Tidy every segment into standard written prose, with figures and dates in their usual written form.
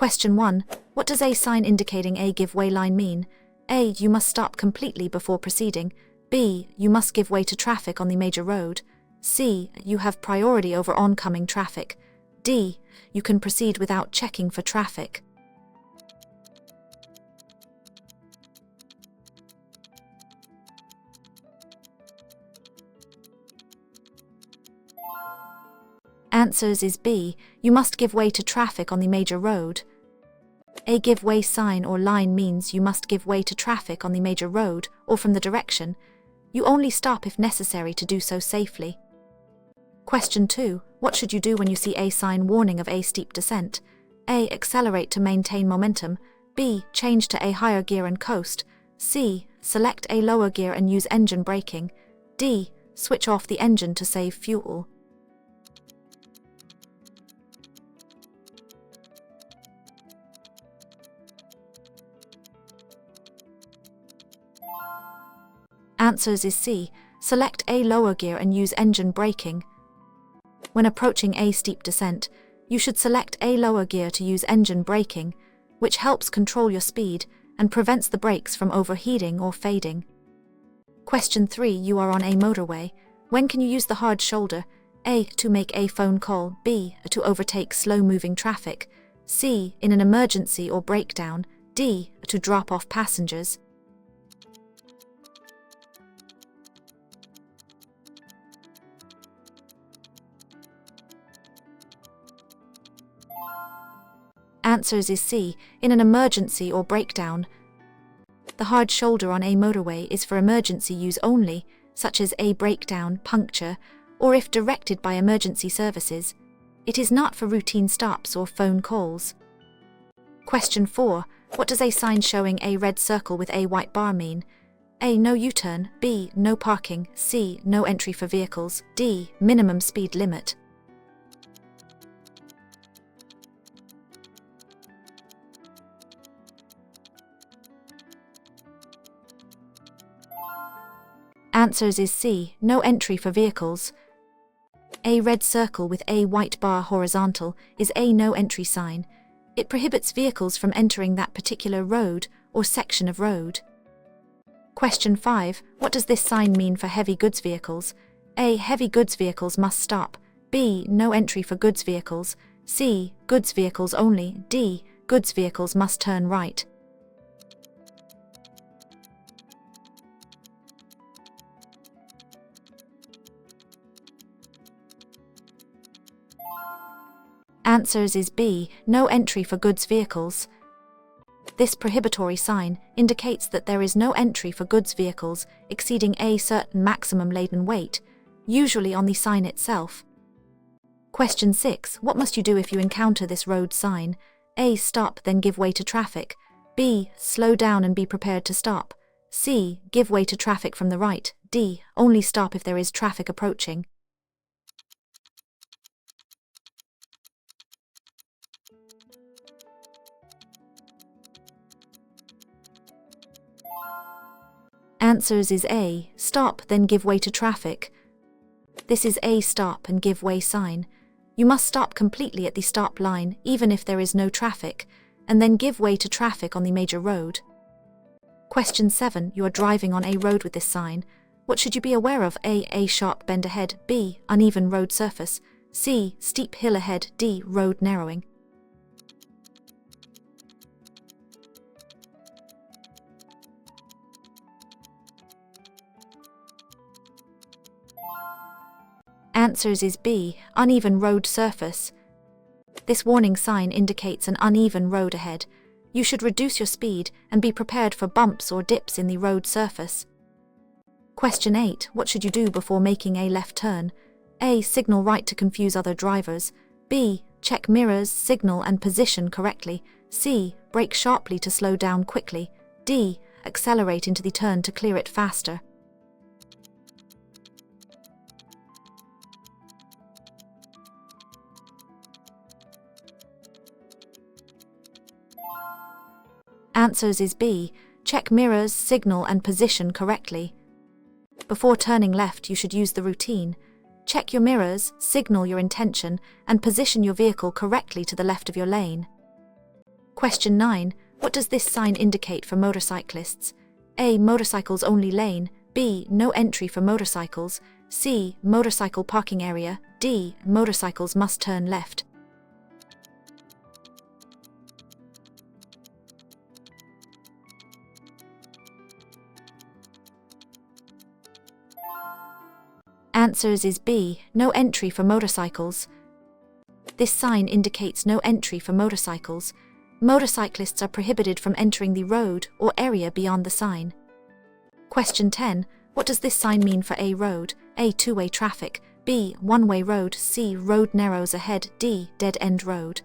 Question 1. What does a sign indicating a give way line mean? A. You must stop completely before proceeding. B. You must give way to traffic on the major road. C. You have priority over oncoming traffic. D. You can proceed without checking for traffic. Answers is B. You must give way to traffic on the major road. A give way sign or line means you must give way to traffic on the major road or from the direction. You only stop if necessary to do so safely. Question 2. What should you do when you see a sign warning of a steep descent? A. Accelerate to maintain momentum. B. Change to a higher gear and coast. C. Select a lower gear and use engine braking. D. Switch off the engine to save fuel. Answers is C. Select a lower gear and use engine braking. When approaching a steep descent, you should select a lower gear to use engine braking, which helps control your speed and prevents the brakes from overheating or fading. Question 3. You are on a motorway. When can you use the hard shoulder? A. To make a phone call. B. To overtake slow-moving traffic. C. In an emergency or breakdown. D. To drop off passengers. Answers is C. In an emergency or breakdown. The hard shoulder on a motorway is for emergency use only, such as a breakdown, puncture, or if directed by emergency services. It is not for routine stops or phone calls. Question 4. What does a sign showing a red circle with a white bar mean? A. No U-turn. B. No parking. C. No entry for vehicles. D. Minimum speed limit. Answers is C. No entry for vehicles. A red circle with a white bar horizontal is a no entry sign. It prohibits vehicles from entering that particular road or section of road. Question 5. What does this sign mean for heavy goods vehicles? A. Heavy goods vehicles must stop. B. No entry for goods vehicles. C. Goods vehicles only. D. Goods vehicles must turn right. Answers is B. No entry for goods vehicles. This prohibitory sign indicates that there is no entry for goods vehicles exceeding a certain maximum laden weight, usually on the sign itself. Question 6. What must you do if you encounter this road sign? A. Stop, then give way to traffic. B. Slow down and be prepared to stop. C. Give way to traffic from the right. D. Only stop if there is traffic approaching. Answers is A. Stop, then give way to traffic. This is a stop and give way sign. You must stop completely at the stop line, even if there is no traffic, and then give way to traffic on the major road. Question 7. You are driving on a road with this sign. What should you be aware of? A. Sharp bend ahead. B. Uneven road surface. C. Steep hill ahead. D. Road narrowing. Answers is B. Uneven road surface. This warning sign indicates an uneven road ahead. You should reduce your speed and be prepared for bumps or dips in the road surface. Question 8. What should you do before making a left turn? A. Signal right to confuse other drivers. B. Check mirrors, signal and position correctly. C. Brake sharply to slow down quickly. D. Accelerate into the turn to clear it faster. Answers is B. Check mirrors, signal and position correctly. Before turning left, you should use the routine. Check your mirrors, signal your intention, and position your vehicle correctly to the left of your lane. Question 9. What does this sign indicate for motorcyclists? A. Motorcycles only lane. B. No entry for motorcycles. C. Motorcycle parking area. D. Motorcycles must turn left. Answers is B. No entry for motorcycles. This sign indicates no entry for motorcycles. Motorcyclists are prohibited from entering the road or area beyond the sign. Question 10. What does this sign mean for A. Road? A. Two-way traffic. B. One-way road. C. Road narrows ahead. D. Dead-end road.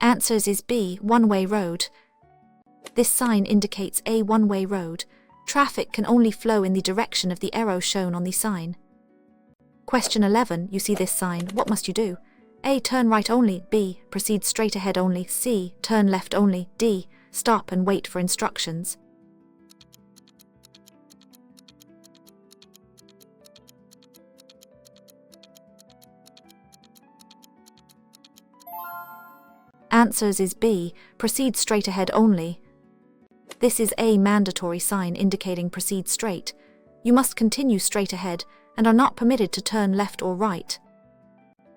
Answers is B. One-way road. This sign indicates a one-way road. Traffic can only flow in the direction of the arrow shown on the sign. Question 11. You see this sign. What must you do? A. Turn right only. B. Proceed straight ahead only. C. Turn left only. D. Stop and wait for instructions. Answers is B. Proceed straight ahead only. This is a mandatory sign indicating proceed straight. You must continue straight ahead and are not permitted to turn left or right.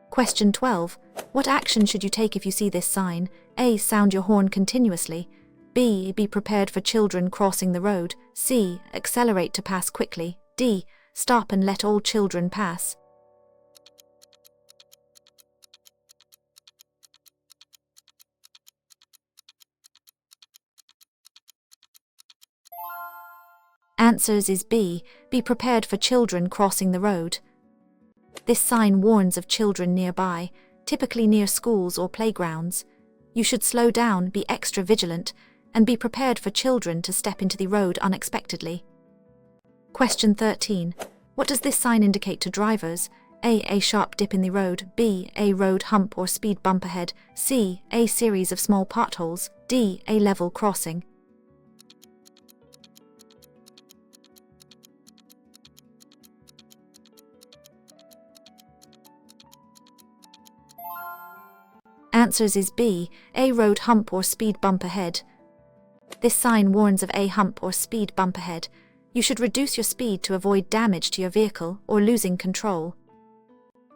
Question 12. What action should you take if you see this sign? A. Sound your horn continuously. B. Be prepared for children crossing the road. C. Accelerate to pass quickly. D. Stop and let all children pass. Answers is B. Be prepared for children crossing the road. This sign warns of children nearby, typically near schools or playgrounds. You should slow down, be extra vigilant, and be prepared for children to step into the road unexpectedly. Question 13. What does this sign indicate to drivers? A. A sharp dip in the road. B. A road hump or speed bump ahead. C. A series of small potholes. D. A level crossing. Answers is B. A road hump or speed bump ahead. This sign warns of a hump or speed bump ahead. You should reduce your speed to avoid damage to your vehicle or losing control.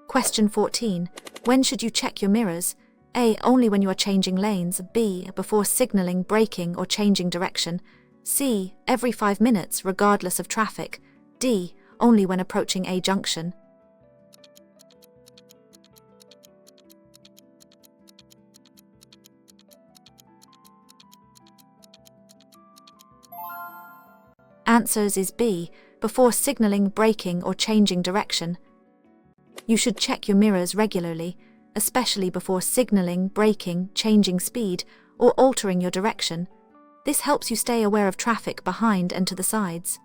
Question 14. When should you check your mirrors? A. Only when you are changing lanes. B. Before signaling, braking, or changing direction. C. Every 5 minutes, regardless of traffic. D. Only when approaching a junction. Answers is B. Before signaling, braking, or changing direction. You should check your mirrors regularly, especially before signaling, braking, changing speed, or altering your direction. This helps you stay aware of traffic behind and to the sides.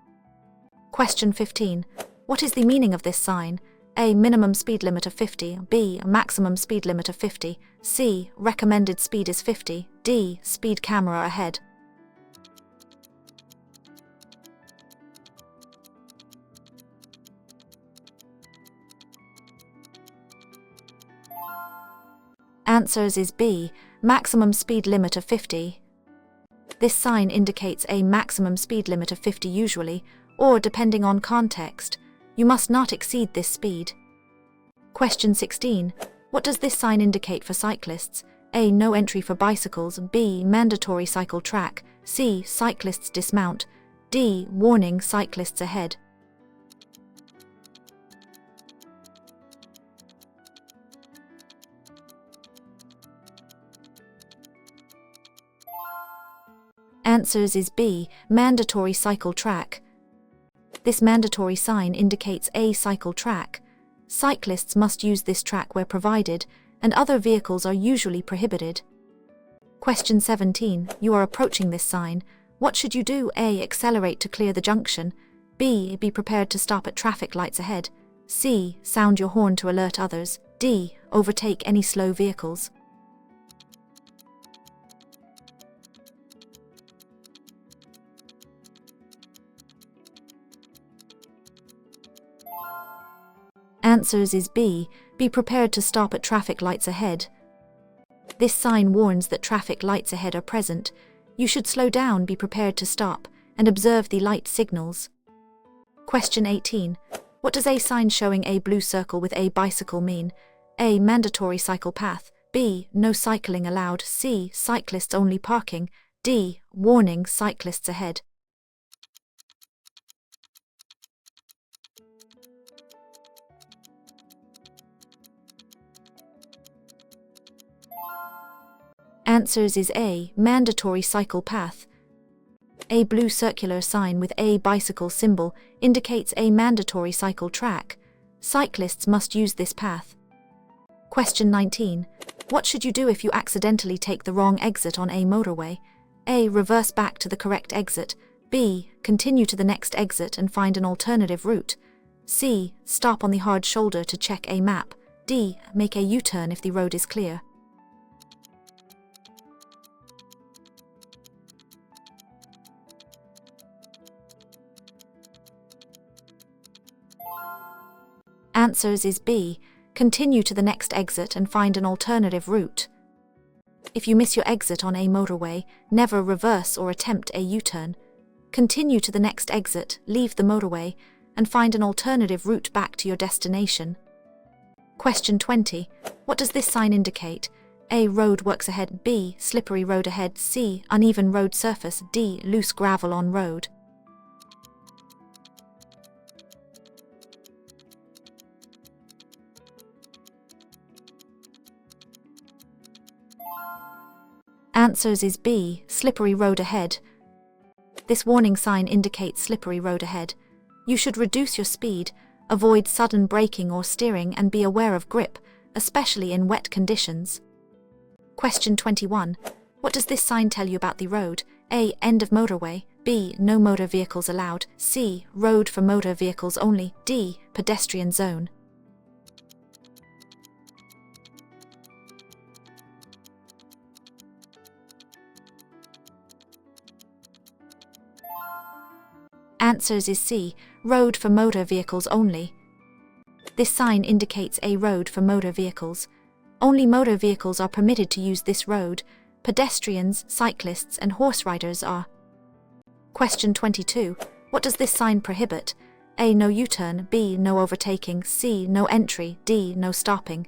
Question 15. What is the meaning of this sign? A. Minimum speed limit of 50. B. Maximum speed limit of 50. C. Recommended speed is 50. D. Speed camera ahead. Answers is B. Maximum speed limit of 50. This sign indicates a maximum speed limit of 50 usually, or depending on context. You must not exceed this speed. Question 16. What does this sign indicate for cyclists? A. No entry for bicycles. B. Mandatory cycle track. C. Cyclists dismount. D. Warning, cyclists ahead. Answers is B. Mandatory cycle track. This mandatory sign indicates a cycle track. Cyclists must use this track where provided, and other vehicles are usually prohibited. Question 17. You are approaching this sign. What should you do? A. Accelerate to clear the junction. B. Be prepared to stop at traffic lights ahead. C. Sound your horn to alert others. D. Overtake any slow vehicles. Answers is B. Be prepared to stop at traffic lights ahead. This sign warns that traffic lights ahead are present. You should slow down, be prepared to stop, and observe the light signals. Question 18. What does a sign showing a blue circle with a bicycle mean? A. Mandatory cycle path. B. No cycling allowed. C. Cyclists only parking. D. Warning, cyclists ahead. Answers is A. Mandatory cycle path. A blue circular sign with a bicycle symbol indicates a mandatory cycle track. Cyclists must use this path. Question 19. What should you do if you accidentally take the wrong exit on a motorway? A. Reverse back to the correct exit. B. Continue to the next exit and find an alternative route. C. Stop on the hard shoulder to check a map. D. Make a U-turn if the road is clear. Answers is B. Continue to the next exit and find an alternative route. If you miss your exit on a motorway, never reverse or attempt a U-turn. Continue to the next exit, leave the motorway, and find an alternative route back to your destination. Question 20. What does this sign indicate? A. Road works ahead. B. Slippery road ahead. C. Uneven road surface. D. Loose gravel on road. Answers is B. Slippery road ahead. This warning sign indicates slippery road ahead. You should reduce your speed, avoid sudden braking or steering, and be aware of grip, especially in wet conditions. Question 21. What does this sign tell you about the road? A. End of motorway. B. No motor vehicles allowed. C. Road for motor vehicles only. D. Pedestrian zone. Answers is C. Road for motor vehicles only. This sign indicates a road for motor vehicles. Only motor vehicles are permitted to use this road. Pedestrians, cyclists, and horse riders are. Question 22. What does this sign prohibit? A. No U-turn. B. No overtaking. C. No entry. D. No stopping.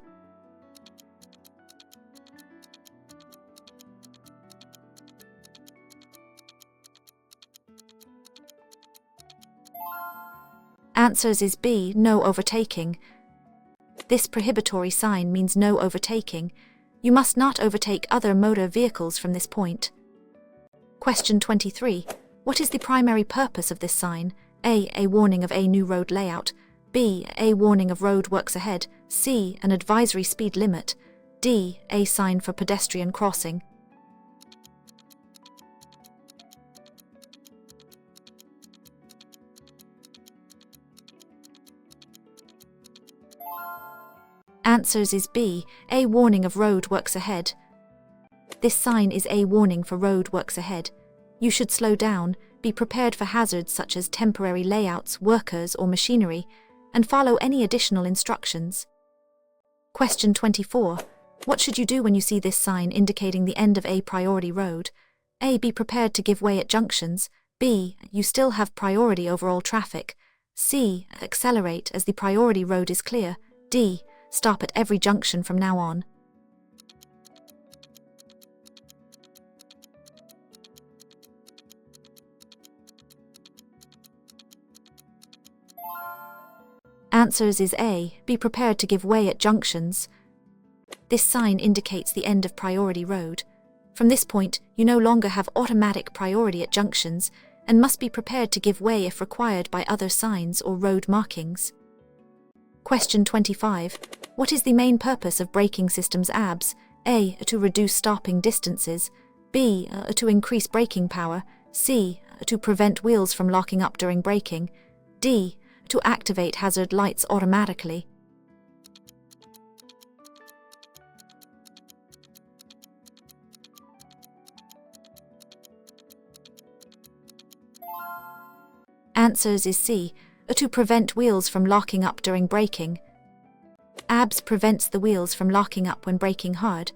Answers is B. No overtaking. This prohibitory sign means no overtaking. You must not overtake other motor vehicles from this point. Question 23. What is the primary purpose of this sign? A. A warning of a new road layout. B. A warning of road works ahead. C. An advisory speed limit. D. A sign for pedestrian crossing. Answers is B. A warning of road works ahead. This sign is a warning for road works ahead. You should slow down, be prepared for hazards such as temporary layouts, workers, or machinery, and follow any additional instructions. Question 24. What should you do when you see this sign indicating the end of a priority road? A. Be prepared to give way at junctions. B. You still have priority over all traffic. C. Accelerate as the priority road is clear. D. Stop at every junction from now on. Answers is A. Be prepared to give way at junctions. This sign indicates the end of priority road. From this point, you no longer have automatic priority at junctions and must be prepared to give way if required by other signs or road markings. Question 25. What is the main purpose of braking systems ABS? A. To reduce stopping distances. B. To increase braking power. C. To prevent wheels from locking up during braking. D. To activate hazard lights automatically. Answers is C. To prevent wheels from locking up during braking. ABS prevents the wheels from locking up when braking hard.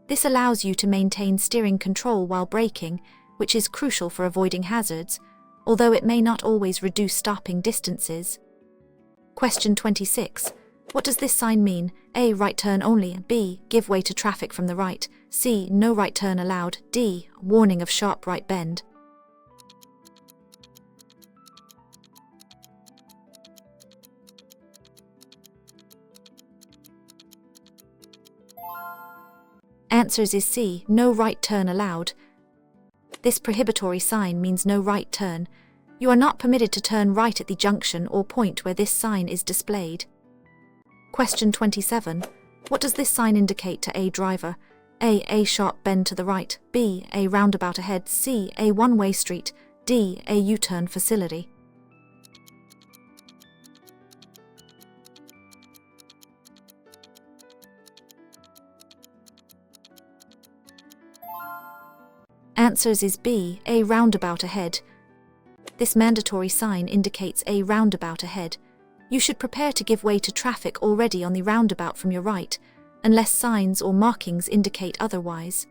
This allows you to maintain steering control while braking, which is crucial for avoiding hazards, although it may not always reduce stopping distances. Question 26. What does this sign mean? A. Right turn only. B. Give way to traffic from the right. C. No right turn allowed. D. Warning of sharp right bend. Answers is C. No right turn allowed. This prohibitory sign means no right turn. You are not permitted to turn right at the junction or point where this sign is displayed. Question 27. What does this sign indicate to a driver? A sharp bend to the right. B. A roundabout ahead. C. A one-way street. D. A U-turn facility. Answers is B. A roundabout ahead. This mandatory sign indicates a roundabout ahead. You should prepare to give way to traffic already on the roundabout from your right, unless signs or markings indicate otherwise.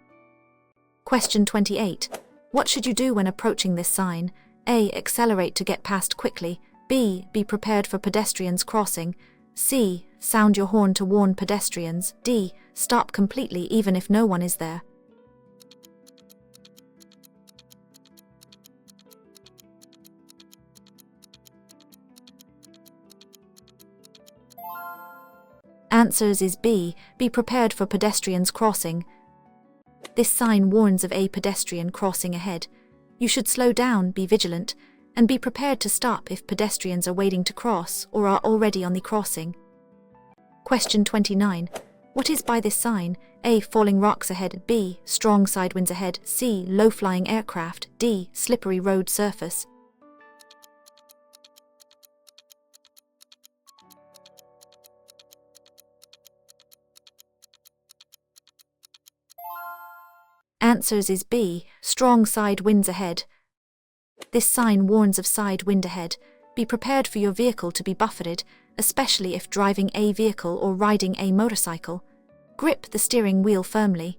Question 28. What should you do when approaching this sign? A. Accelerate to get past quickly. B. Be prepared for pedestrians crossing. C. Sound your horn to warn pedestrians. D. Stop completely even if no one is there. Answers is B. Be prepared for pedestrians crossing. This sign warns of a pedestrian crossing ahead. You should slow down, be vigilant, and be prepared to stop if pedestrians are waiting to cross or are already on the crossing. Question 29. What is by this sign? A. Falling rocks ahead. B. Strong side winds ahead. C. Low-flying aircraft. D. Slippery road surface. Answers is B. Strong side winds ahead. This sign warns of side wind ahead. Be prepared for your vehicle to be buffeted, especially if driving a vehicle or riding a motorcycle. Grip the steering wheel firmly.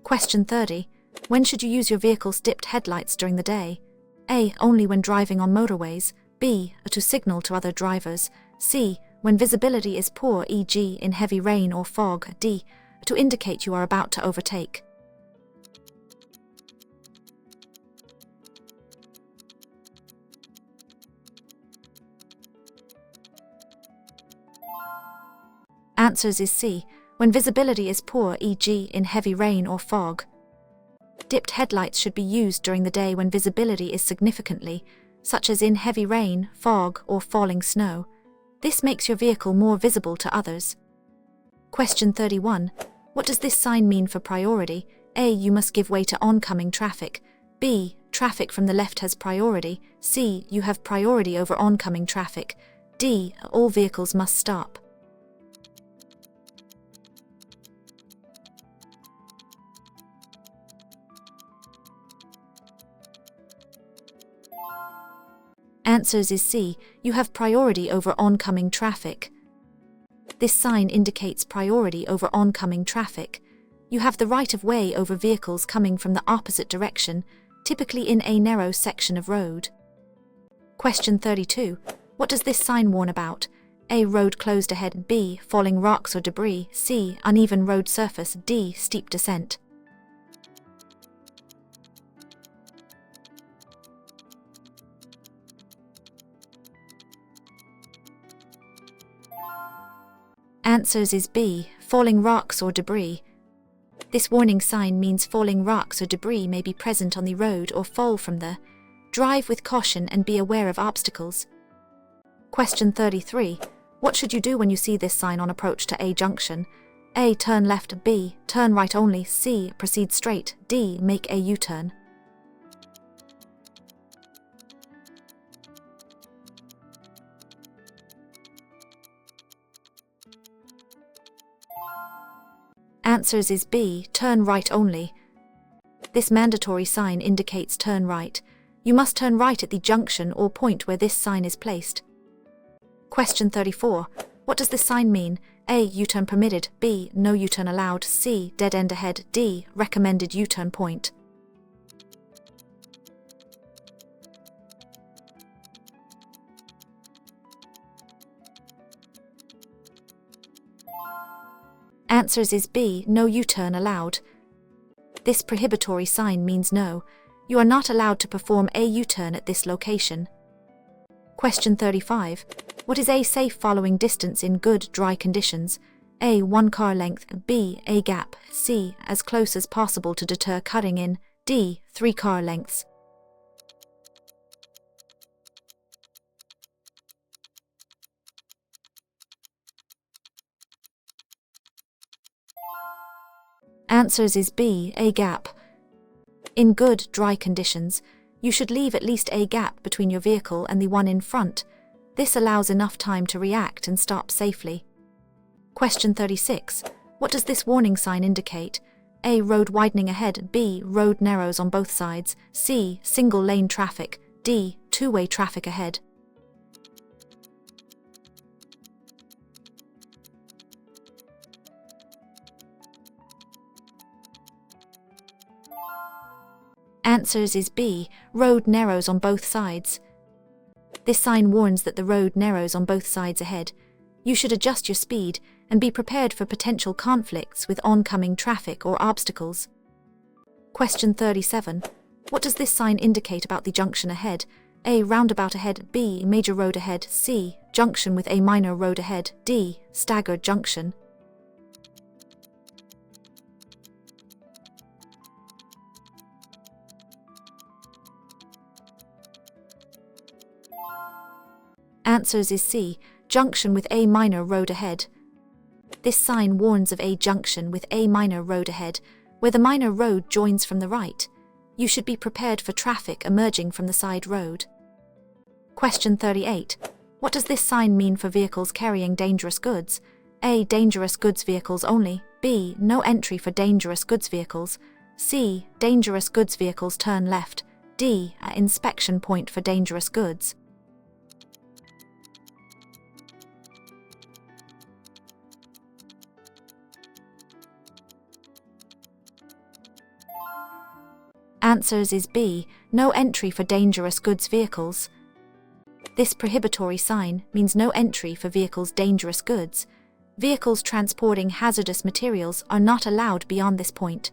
Question 30. When should you use your vehicle's dipped headlights during the day? A. Only when driving on motorways. B. To signal to other drivers. C. When visibility is poor, e.g. in heavy rain or fog. D. To indicate you are about to overtake. Answers is C. When visibility is poor, e.g. in heavy rain or fog. Dipped headlights should be used during the day when visibility is significantly, such as in heavy rain, fog, or falling snow. This makes your vehicle more visible to others. Question 31. What does this sign mean for priority? A. You must give way to oncoming traffic. B. Traffic from the left has priority. C. You have priority over oncoming traffic. D. All vehicles must stop. Answers is C. You have priority over oncoming traffic. This sign indicates priority over oncoming traffic. You have the right of way over vehicles coming from the opposite direction, typically in a narrow section of road. Question 32. What does this sign warn about? A. Road closed ahead. B. Falling rocks or debris. C. Uneven road surface. D. Steep descent. Answers is B. Falling rocks or debris. This warning sign means falling rocks or debris may be present on the road or fall from there. Drive with caution and be aware of obstacles. Question 33. What should you do when you see this sign on approach to a junction? A. Turn left. B. Turn right only. C. Proceed straight. D. Make a U-turn. Answers is B. Turn right only. This mandatory sign indicates turn right. You must turn right at the junction or point where this sign is placed. Question 34. What does this sign mean? A. U-turn permitted. B. No U-turn allowed. C. Dead end ahead. D. Recommended U-turn point. Answers is B. No U-turn allowed. This prohibitory sign means no, you are not allowed to perform a U-turn at this location. Question 35. What is a safe following distance in good, dry conditions? A. 1 car length. B. A gap. C. As close as possible to deter cutting in. D. 3 car lengths. Answers is B. A gap. In good, dry conditions, you should leave at least a gap between your vehicle and the one in front. This allows enough time to react and stop safely. Question 36. What does this warning sign indicate? A. Road widening ahead. B. Road narrows on both sides. C. Single lane traffic. D. Two-way traffic ahead. Answers is B. Road narrows on both sides. This sign warns that the road narrows on both sides ahead. You should adjust your speed and be prepared for potential conflicts with oncoming traffic or obstacles. Question 37. What does this sign indicate about the junction ahead? A. Roundabout ahead. B. Major road ahead. C. Junction with a minor road ahead. D. Staggered junction. Answers is C. Junction with a minor road ahead. This sign warns of a junction with a minor road ahead, where the minor road joins from the right. You should be prepared for traffic emerging from the side road. Question 38. What does this sign mean for vehicles carrying dangerous goods? A. Dangerous goods vehicles only. B. No entry for dangerous goods vehicles. C. Dangerous goods vehicles turn left. D. Inspection point for dangerous goods. Answers is B. No entry for dangerous goods vehicles. This prohibitory sign means no entry for vehicles' dangerous goods. Vehicles transporting hazardous materials are not allowed beyond this point.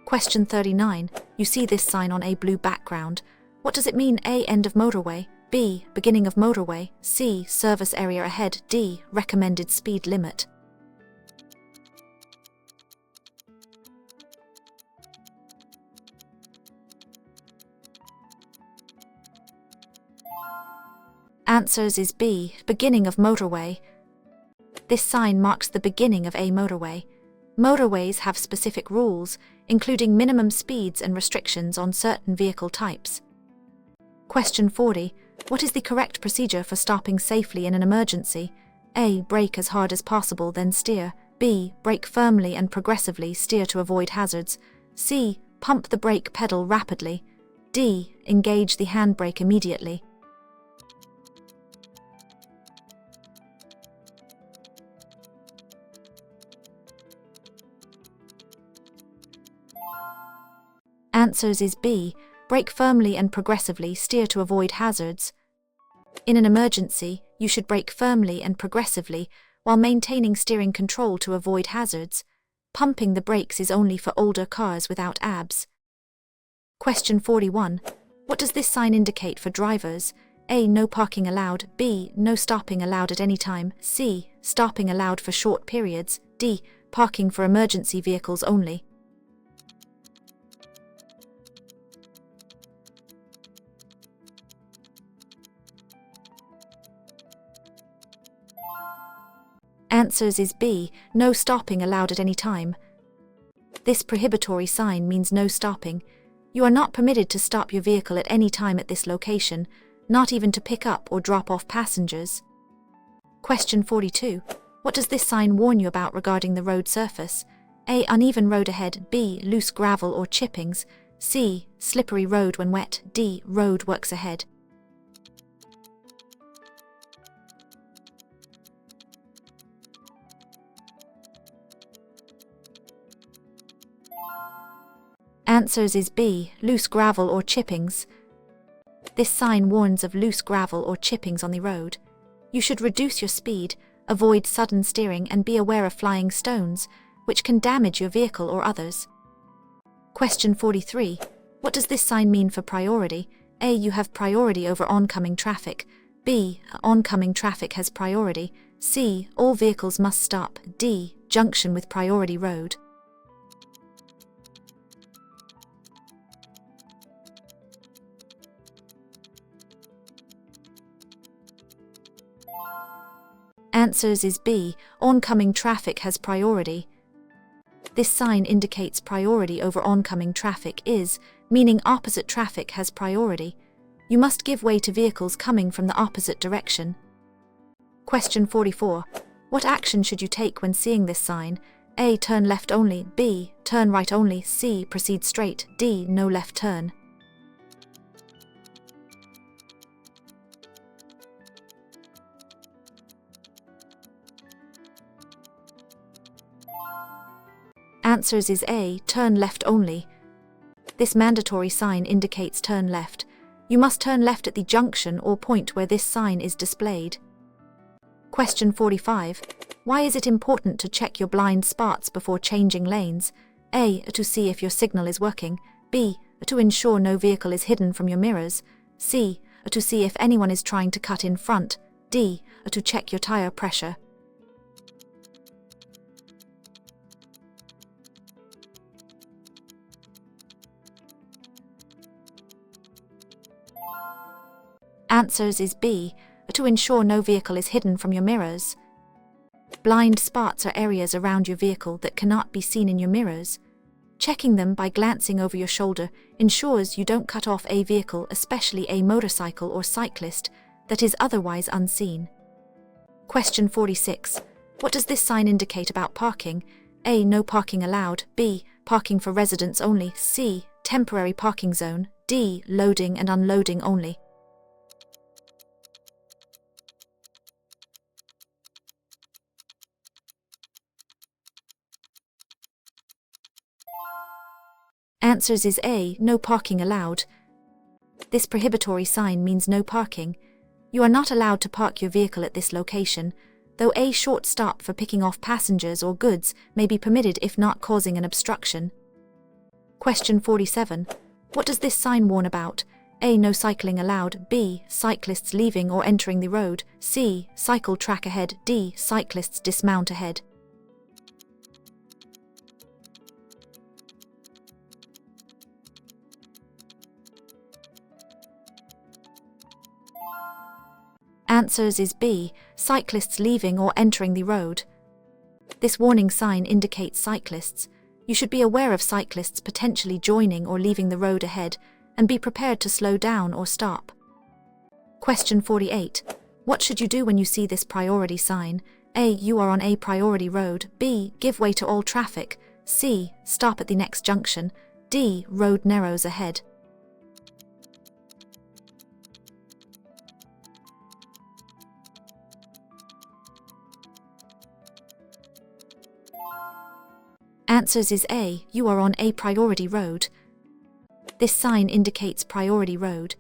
Question 39. You see this sign on a blue background. What does it mean? A. End of motorway. B. Beginning of motorway. C. Service area ahead. D. Recommended speed limit. Answers is B. Beginning of motorway. This sign marks the beginning of a motorway. Motorways have specific rules, including minimum speeds and restrictions on certain vehicle types. Question 40. What is the correct procedure for stopping safely in an emergency? A. Brake as hard as possible, then steer. B. Brake firmly and progressively, steer to avoid hazards. C. Pump the brake pedal rapidly. D. Engage the handbrake immediately. Answers is B. Brake firmly and progressively, steer to avoid hazards. In an emergency, you should brake firmly and progressively while maintaining steering control to avoid hazards. Pumping the brakes is only for older cars without ABS. Question 41. What does this sign indicate for drivers? A. No parking allowed. B. No stopping allowed at any time. C. Stopping allowed for short periods. D. Parking for emergency vehicles only. Answers is B. No stopping allowed at any time. This prohibitory sign means no stopping. You are not permitted to stop your vehicle at any time at this location, not even to pick up or drop off passengers. Question 42. What does this sign warn you about regarding the road surface? A. Uneven road ahead. B. Loose gravel or chippings. C. Slippery road when wet. D. Road works ahead. Answers is B, loose gravel or chippings. This sign warns of loose gravel or chippings on the road. You should reduce your speed, avoid sudden steering, and be aware of flying stones, which can damage your vehicle or others. Question 43. What does this sign mean for priority? A. You have priority over oncoming traffic. B. Oncoming traffic has priority. C. All vehicles must stop. D. Junction with priority road. Answers is B. Oncoming traffic has priority. This sign indicates priority over oncoming traffic is, meaning opposite traffic has priority. You must give way to vehicles coming from the opposite direction. Question 44. What action should you take when seeing this sign? A. Turn left only. B. Turn right only. C. Proceed straight. D. No left turn. Answers is A. Turn left only. This mandatory sign indicates turn left. You must turn left at the junction or point where this sign is displayed. Question 45. Why is it important to check your blind spots before changing lanes? A. To see if your signal is working. B. To ensure no vehicle is hidden from your mirrors. C. To see if anyone is trying to cut in front. D. To check your tire pressure. Answers is B. To ensure no vehicle is hidden from your mirrors. Blind spots are areas around your vehicle that cannot be seen in your mirrors. Checking them by glancing over your shoulder ensures you don't cut off a vehicle, especially a motorcycle or cyclist, that is otherwise unseen. Question 46. What does this sign indicate about parking? A. No parking allowed. B. Parking for residents only. C. Temporary parking zone. D. Loading and unloading only. Answers is A. No parking allowed. This prohibitory sign means no parking. You are not allowed to park your vehicle at this location, though a short stop for picking off passengers or goods may be permitted if not causing an obstruction. Question 47. What does this sign warn about? A. No cycling allowed. B. Cyclists leaving or entering the road. C. Cycle track ahead. D. Cyclists dismount ahead. Answers is B. Cyclists leaving or entering the road. This warning sign indicates cyclists. You should be aware of cyclists potentially joining or leaving the road ahead and be prepared to slow down or stop. Question 48. What should you do when you see this priority sign? A. You are on a priority road. B. Give way to all traffic. C. Stop at the next junction. D. Road narrows ahead. Answers is A. You are on a priority road. This sign indicates priority road.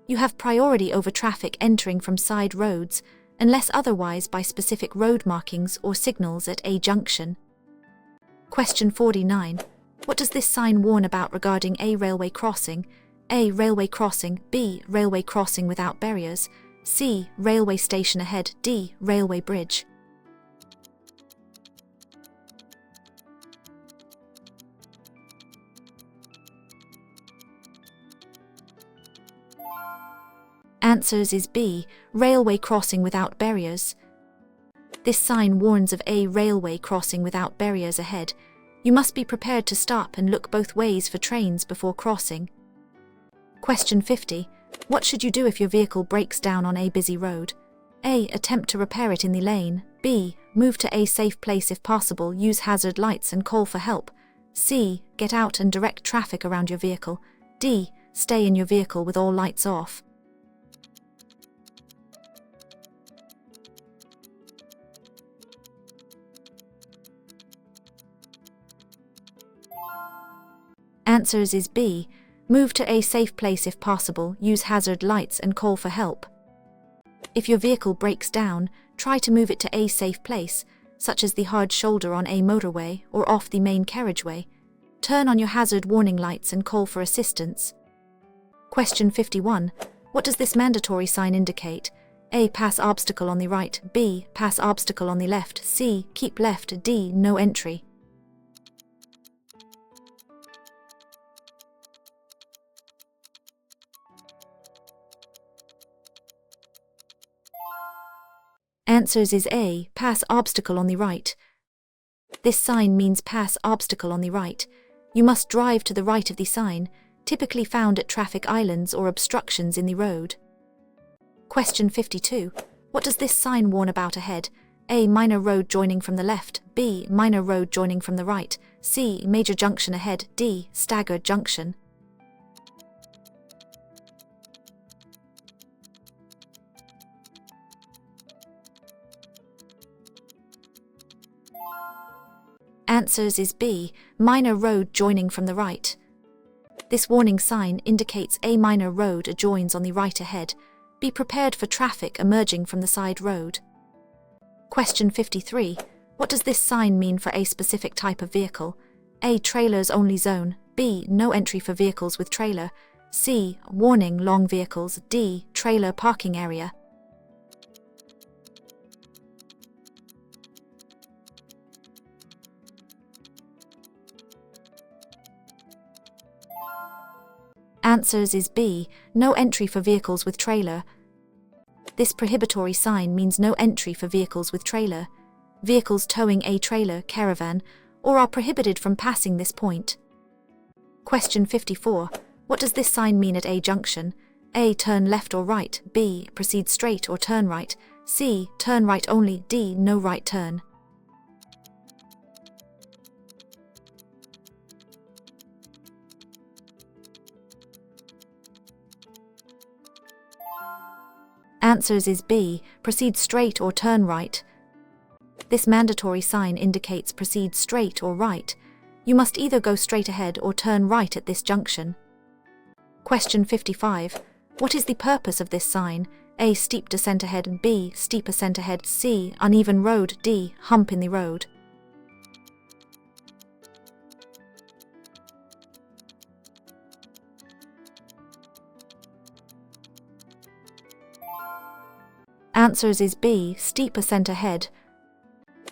You have priority over traffic entering from side roads, unless otherwise by specific road markings or signals at a junction. Question 49. What does this sign warn about regarding a railway crossing? A. Railway crossing. B. Railway crossing without barriers. C. Railway station ahead. D. Railway bridge. Answers is B. Railway crossing without barriers. This sign warns of a railway crossing without barriers ahead. You must be prepared to stop and look both ways for trains before crossing. Question 50. What should you do if your vehicle breaks down on a busy road? A. Attempt to repair it in the lane. B. Move to a safe place if possible. Use hazard lights and call for help. C. Get out and direct traffic around your vehicle. D. Stay in your vehicle with all lights off. Answers is B. Move to a safe place if possible, use hazard lights and call for help. If your vehicle breaks down, try to move it to a safe place, such as the hard shoulder on a motorway or off the main carriageway. Turn on your hazard warning lights and call for assistance. Question 51. What does this mandatory sign indicate? A. Pass obstacle on the right. B. Pass obstacle on the left. C. Keep left. D. No entry. Answers is A. Pass obstacle on the right. This sign means pass obstacle on the right. You must drive to the right of the sign, typically found at traffic islands or obstructions in the road. Question 52. What does this sign warn about ahead? A. Minor road joining from the left. B. Minor road joining from the right. C. Major junction ahead. D. Staggered junction. Answers is B. Minor road joining from the right. This warning sign indicates a minor road adjoins on the right ahead. Be prepared for traffic emerging from the side road. Question 53. What does this sign mean for a specific type of vehicle? A. Trailers only zone. B. No entry for vehicles with trailer. C. Warning long vehicles. D. Trailer parking area. Answers is B. No entry for vehicles with trailer. This prohibitory sign means no entry for vehicles with trailer. Vehicles towing a trailer, caravan, or are prohibited from passing this point. Question 54. What does this sign mean at a junction? A. Turn left or right. B. Proceed straight or turn right. C. Turn right only. D. No right turn. Answers is B. Proceed straight or turn right. This mandatory sign indicates proceed straight or right. You must either go straight ahead or turn right at this junction. Question 55. What is the purpose of this sign? A. Steep descent ahead. B. Steep ascent ahead. C. Uneven road. D. Hump in the road. Answers is B. Steep ascent ahead.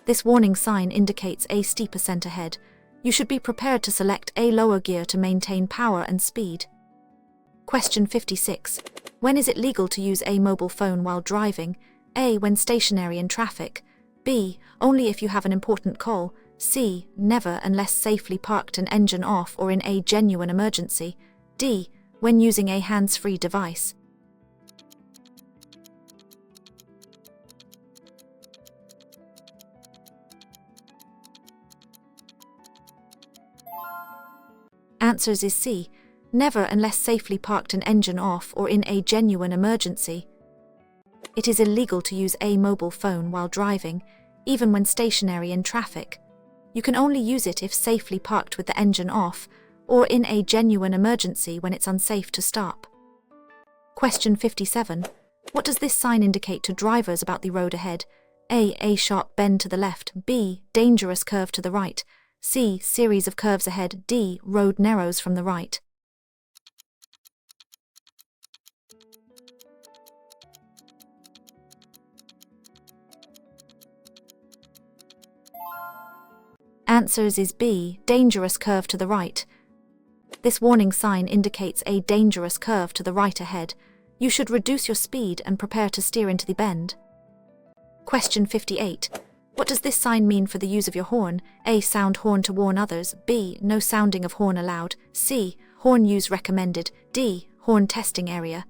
This warning sign indicates a steep ascent ahead. You should be prepared to select a lower gear to maintain power and speed. Question 56. When is it legal to use a mobile phone while driving? A. When stationary in traffic. B. Only if you have an important call. C. Never unless safely parked and engine off or in a genuine emergency. D. When using a hands-free device. Answers is C. Never unless safely parked and engine off or in a genuine emergency. It is illegal to use a mobile phone while driving, even when stationary in traffic. You can only use it if safely parked with the engine off or in a genuine emergency when it's unsafe to stop. Question 57. What does this sign indicate to drivers about the road ahead? A. Sharp bend to the left. B. Dangerous curve to the right. C. Series of curves ahead. D. Road narrows from the right. Answers is B. Dangerous curve to the right. This warning sign indicates a dangerous curve to the right ahead. You should reduce your speed and prepare to steer into the bend. Question 58. What does this sign mean for the use of your horn? A. Sound horn to warn others. B. No sounding of horn allowed. C. Horn use recommended. D. Horn testing area.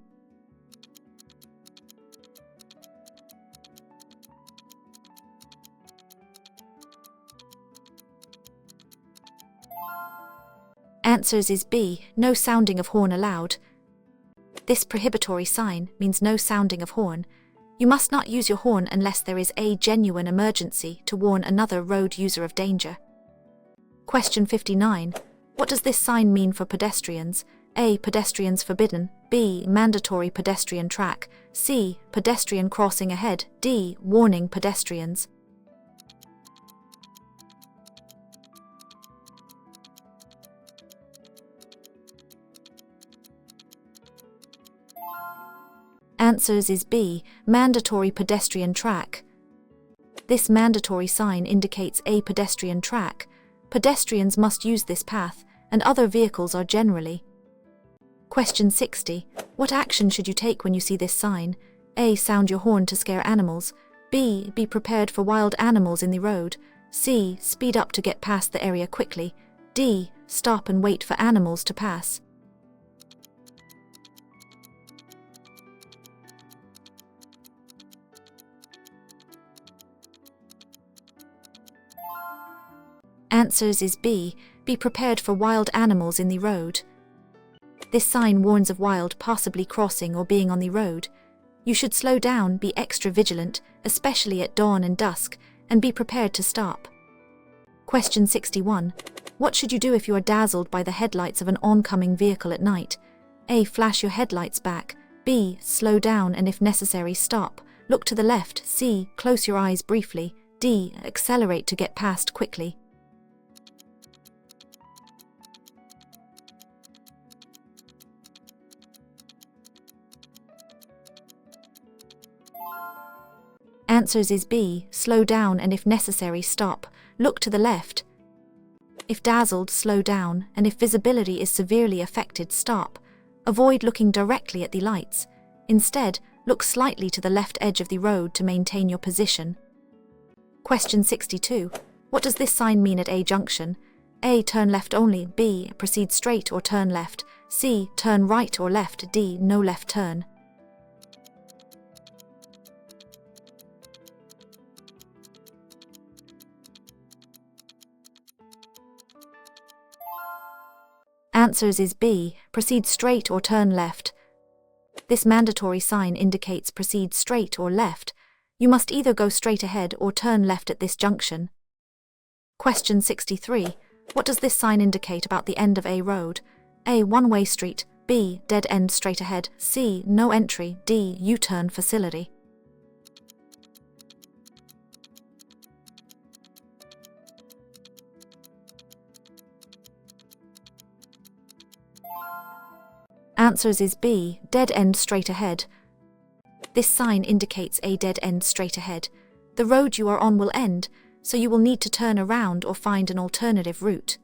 Answers is B. No sounding of horn allowed. This prohibitory sign means no sounding of horn. You must not use your horn unless there is a genuine emergency to warn another road user of danger. Question 59. What does this sign mean for pedestrians? A. Pedestrians forbidden. B. Mandatory pedestrian track. C. Pedestrian crossing ahead. D. Warning pedestrians. Answers is B. Mandatory pedestrian track. This mandatory sign indicates a pedestrian track. Pedestrians must use this path, and other vehicles are generally. Question 60. What action should you take when you see this sign? A. Sound your horn to scare animals. B. Be prepared for wild animals in the road. C. Speed up to get past the area quickly. D. Stop and wait for animals to pass. Answers is B. Be prepared for wild animals in the road. This sign warns of wild possibly crossing or being on the road. You should slow down, be extra vigilant, especially at dawn and dusk, and be prepared to stop. Question 61. What should you do if you are dazzled by the headlights of an oncoming vehicle at night? A. Flash your headlights back. B. Slow down and if necessary stop. Look to the left. C. Close your eyes briefly. D. Accelerate to get past quickly. Answers is B. Slow down and if necessary stop. Look to the left. If dazzled, slow down, and if visibility is severely affected, stop. Avoid looking directly at the lights. Instead, look slightly to the left edge of the road to maintain your position. Question 62. What does this sign mean at A junction? A. Turn left only. B. Proceed straight or turn left. C. Turn right or left. D. No left turn. Answers is B. Proceed straight or turn left. This mandatory sign indicates proceed straight or left. You must either go straight ahead or turn left at this junction. Question 63. What does this sign indicate about the end of a road? A. One-way street. B. Dead end straight ahead. C. No entry. D. U-turn facility. Answers is B. Dead end straight ahead. This sign indicates a dead end straight ahead. The road you are on will end, so you will need to turn around or find an alternative route.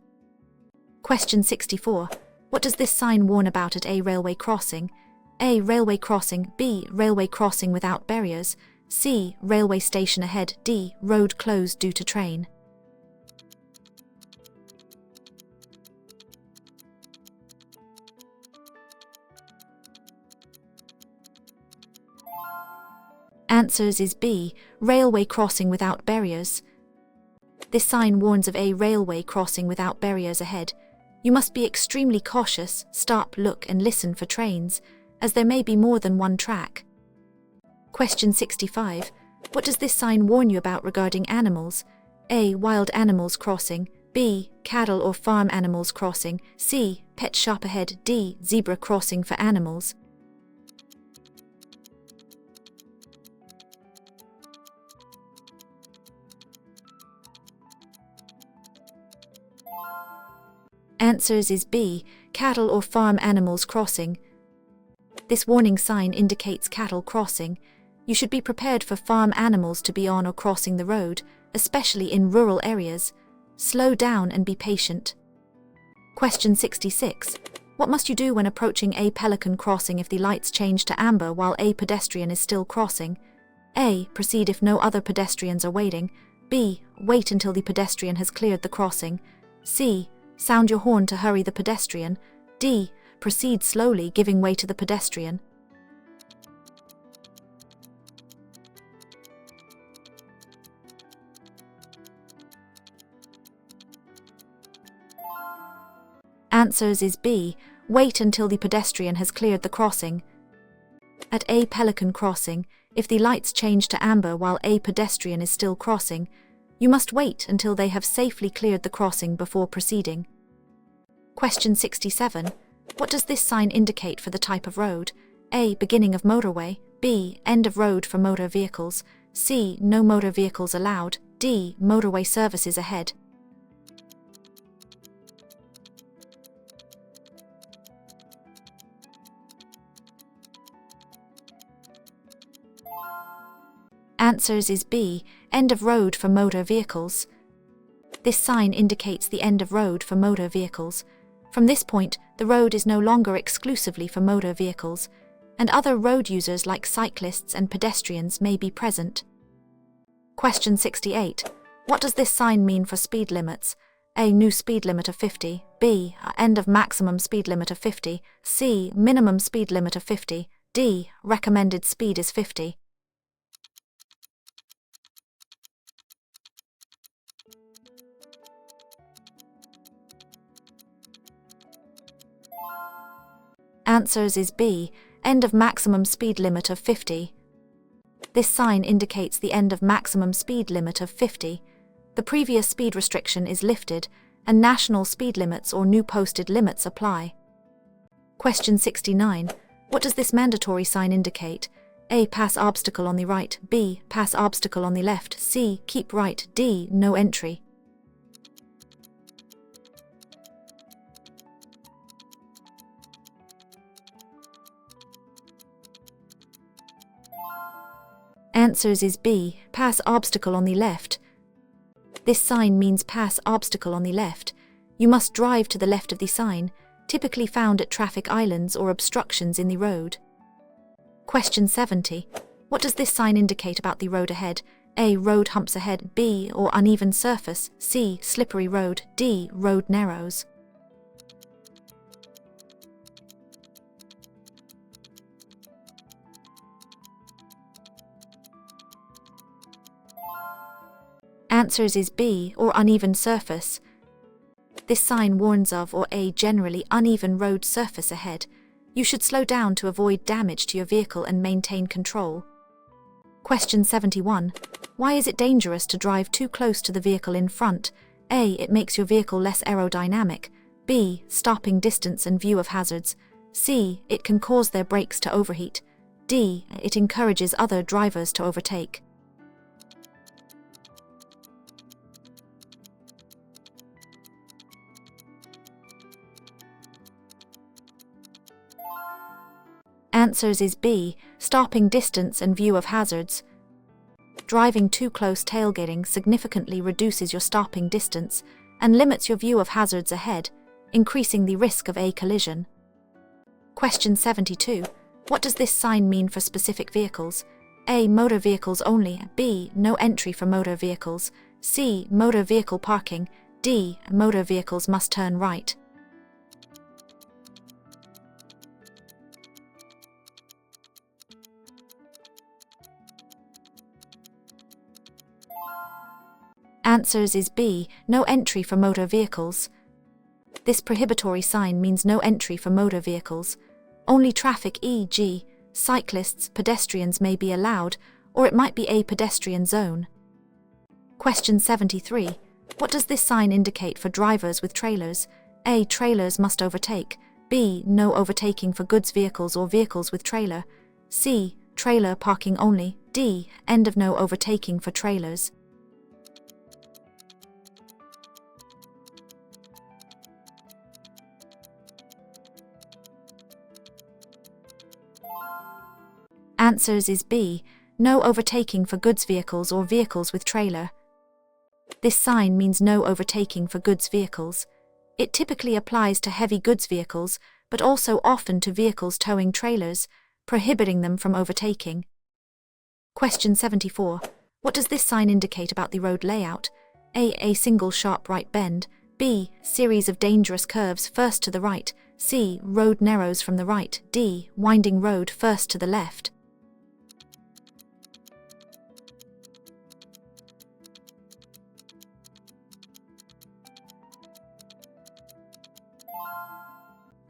Question 64. What does this sign warn about at a railway crossing? A. Railway crossing. B. Railway crossing without barriers. C. Railway station ahead. D. Road closed due to train. Answers is B. Railway crossing without barriers. This sign warns of a railway crossing without barriers ahead. You must be extremely cautious, stop, look and listen for trains, as there may be more than one track. Question 65. What does this sign warn you about regarding animals? A. Wild animals crossing. B. Cattle or farm animals crossing. C. Pet shop ahead. D. Zebra crossing for animals. Answers is B. Cattle or farm animals crossing. This warning sign indicates cattle crossing. You should be prepared for farm animals to be on or crossing the road, especially in rural areas. Slow down and be patient. Question 66. What must you do when approaching a pelican crossing if the lights change to amber while a pedestrian is still crossing? A. Proceed if no other pedestrians are waiting. B. Wait until the pedestrian has cleared the crossing. C. Sound your horn to hurry the pedestrian. D. Proceed slowly, giving way to the pedestrian. Answers is B. Wait until the pedestrian has cleared the crossing. At a pelican crossing, if the lights change to amber while a pedestrian is still crossing, you must wait until they have safely cleared the crossing before proceeding. Question 67. What does this sign indicate for the type of road? A. Beginning of motorway. B. End of road for motor vehicles. C. No motor vehicles allowed. D. Motorway services ahead. Answers is B. End of road for motor vehicles. This sign indicates the end of road for motor vehicles. From this point, the road is no longer exclusively for motor vehicles, and other road users like cyclists and pedestrians may be present. Question 68. What does this sign mean for speed limits? A. New speed limit of 50. B. End of maximum speed limit of 50. C. Minimum speed limit of 50. D. Recommended speed is 50. Answers is B. End of maximum speed limit of 50. This sign indicates the end of maximum speed limit of 50. The previous speed restriction is lifted, and national speed limits or new posted limits apply. Question 69. What does this mandatory sign indicate? A. Pass obstacle on the right. B. Pass obstacle on the left. C. Keep right. D. No entry. Answers is B. Pass obstacle on the left. This sign means pass obstacle on the left. You must drive to the left of the sign, typically found at traffic islands or obstructions in the road. Question 70. What does this sign indicate about the road ahead? A. Road humps ahead. B. Or uneven surface. C. Slippery road. D. Road narrows. Answers is B. Or uneven surface. This sign warns of or a generally uneven road surface ahead. You should slow down to avoid damage to your vehicle and maintain control. Question 71. Why is it dangerous to drive too close to the vehicle in front? A. It makes your vehicle less aerodynamic. B. Stopping distance and view of hazards. C. It can cause their brakes to overheat. D. It encourages other drivers to overtake. Answers is B. Stopping distance and view of hazards. Driving too close tailgating significantly reduces your stopping distance and limits your view of hazards ahead, increasing the risk of a collision. Question 72. What does this sign mean for specific vehicles? A. Motor vehicles only. B. No entry for motor vehicles. C. Motor vehicle parking. D. Motor vehicles must turn right. Answers is B. No entry for motor vehicles. This prohibitory sign means no entry for motor vehicles. Only traffic, e.g., cyclists, pedestrians may be allowed, or it might be a pedestrian zone. Question 73. What does this sign indicate for drivers with trailers? A. Trailers must overtake. B. No overtaking for goods vehicles or vehicles with trailer. C. Trailer parking only. D. End of no overtaking for trailers. Answers is B. No overtaking for goods vehicles or vehicles with trailer. This sign means no overtaking for goods vehicles. It typically applies to heavy goods vehicles, but also often to vehicles towing trailers, prohibiting them from overtaking. Question 74. What does this sign indicate about the road layout? A. Single sharp right bend. B. Series of dangerous curves first to the right. C. Road narrows from the right. D. Winding road first to the left.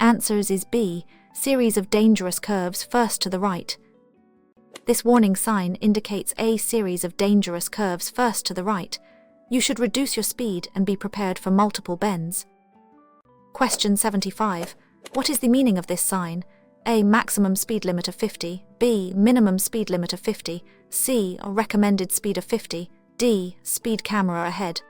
Answers is B. Series of dangerous curves first to the right. This warning sign indicates a series of dangerous curves first to the right. You should reduce your speed and be prepared for multiple bends. Question 75. What is the meaning of this sign? A. Maximum speed limit of 50. B. Minimum speed limit of 50. C. A recommended speed of 50. D. Speed camera ahead.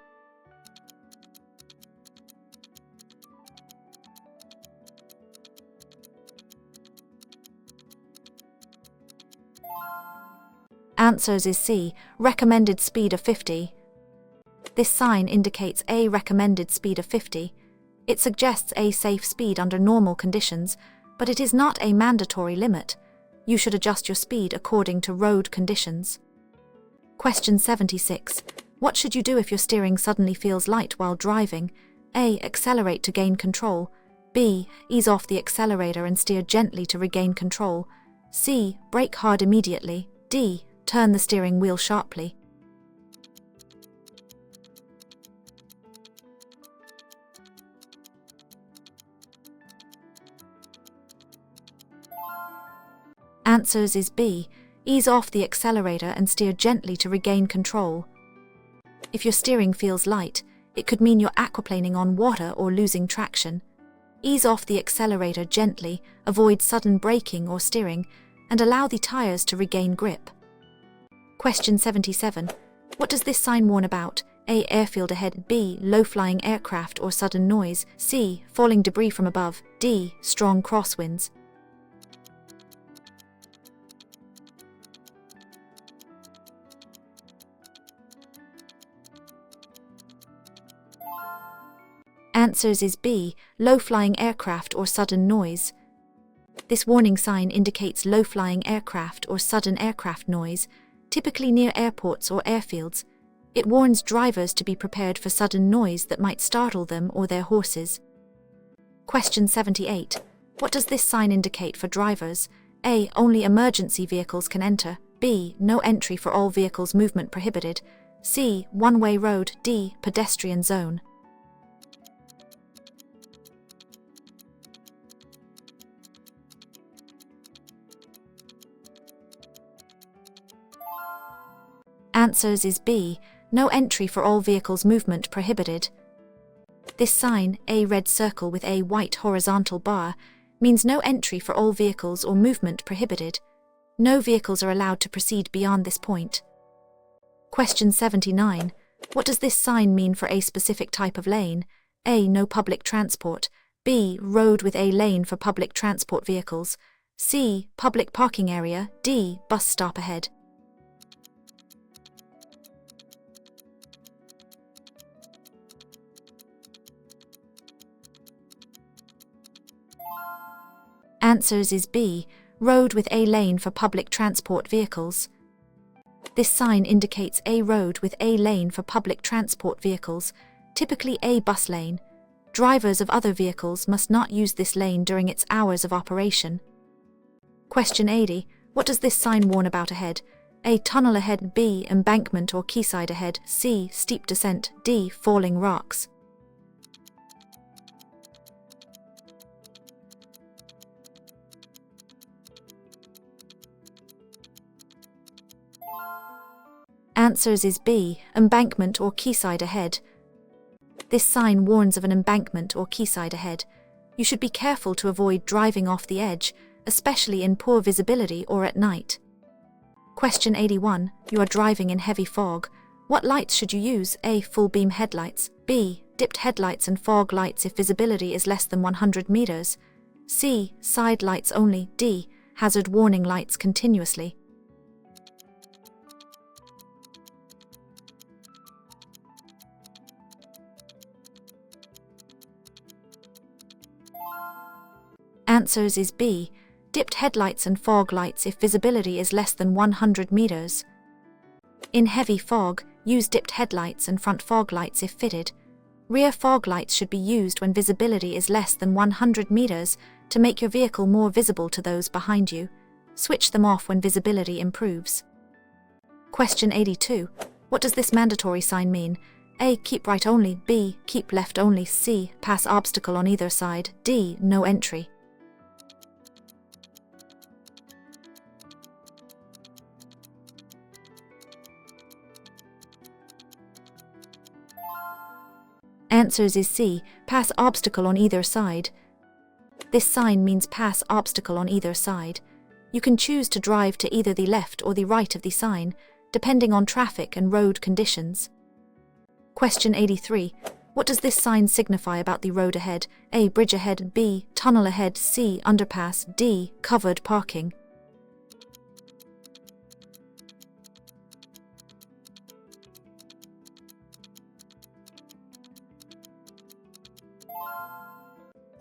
Answers is C. Recommended speed of 50. This sign indicates a recommended speed of 50. It suggests a safe speed under normal conditions, but it is not a mandatory limit. You should adjust your speed according to road conditions. Question 76. What should you do if your steering suddenly feels light while driving? A. Accelerate to gain control. B. Ease off the accelerator and steer gently to regain control. C. Brake hard immediately. D. Turn the steering wheel sharply. Answers is B. Ease off the accelerator and steer gently to regain control. If your steering feels light, it could mean you're aquaplaning on water or losing traction. Ease off the accelerator gently, avoid sudden braking or steering, and allow the tires to regain grip. Question 77. What does this sign warn about? A. Airfield ahead. B. Low-flying aircraft or sudden noise. C. Falling debris from above. D. Strong crosswinds. Answers is B. Low-flying aircraft or sudden noise. This warning sign indicates low-flying aircraft or sudden aircraft noise, typically near airports or airfields. It warns drivers to be prepared for sudden noise that might startle them or their horses. Question 78. What does this sign indicate for drivers? A. Only emergency vehicles can enter. B. No entry for all vehicles, movement prohibited. C. One-way road. D. Pedestrian zone. Answers is B. No entry for all vehicles, movement prohibited. This sign, a red circle with a white horizontal bar, means no entry for all vehicles or movement prohibited. No vehicles are allowed to proceed beyond this point. Question 79. What does this sign mean for a specific type of lane? A. No public transport. B. Road with a lane for public transport vehicles. C. Public parking area. D. Bus stop ahead. Answers is B. Road with a lane for public transport vehicles. This sign indicates a road with a lane for public transport vehicles, typically a bus lane. Drivers of other vehicles must not use this lane during its hours of operation. Question 80. What does this sign warn about ahead? A. Tunnel ahead. B. Embankment or quayside ahead. C. Steep descent. D. Falling rocks. Answers is B. Embankment or quayside ahead. This sign warns of an embankment or quayside ahead. You should be careful to avoid driving off the edge, especially in poor visibility or at night. Question 81. You are driving in heavy fog. What lights should you use? A. Full beam headlights. B. Dipped headlights and fog lights if visibility is less than 100 meters. C. Side lights only. D. Hazard warning lights continuously. Answers is B. Dipped headlights and fog lights if visibility is less than 100 meters. In heavy fog, use dipped headlights and front fog lights if fitted. Rear fog lights should be used when visibility is less than 100 meters to make your vehicle more visible to those behind you. Switch them off when visibility improves. Question 82. What does this mandatory sign mean? A. Keep right only. B. Keep left only. C. Pass obstacle on either side. D. No entry. Answers is C. Pass obstacle on either side. This sign means pass obstacle on either side. You can choose to drive to either the left or the right of the sign, depending on traffic and road conditions. Question 83. What does this sign signify about the road ahead? A. Bridge ahead. B. Tunnel ahead. C. Underpass. D. Covered parking.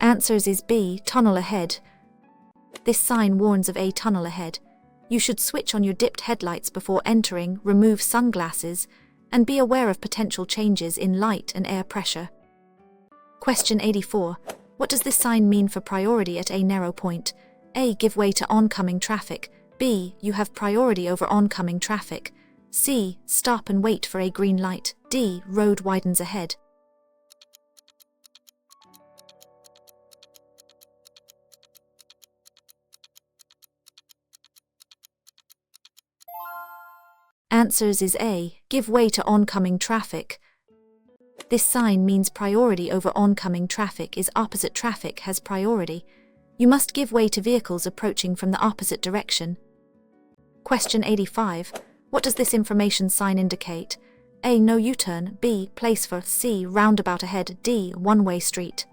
Answers is B. Tunnel ahead. This sign warns of a tunnel ahead. You should switch on your dipped headlights before entering, remove sunglasses, and be aware of potential changes in light and air pressure. Question 84. What does this sign mean for priority at a narrow point? A. Give way to oncoming traffic. B. You have priority over oncoming traffic. C. Stop and wait for a green light. D. Road widens ahead. Answers is A. Give way to oncoming traffic. This sign means priority over oncoming traffic is opposite traffic has priority. You must give way to vehicles approaching from the opposite direction. Question 85. What does this information sign indicate? A. No U-turn. B. Place for. C. Roundabout ahead. D. One-way street.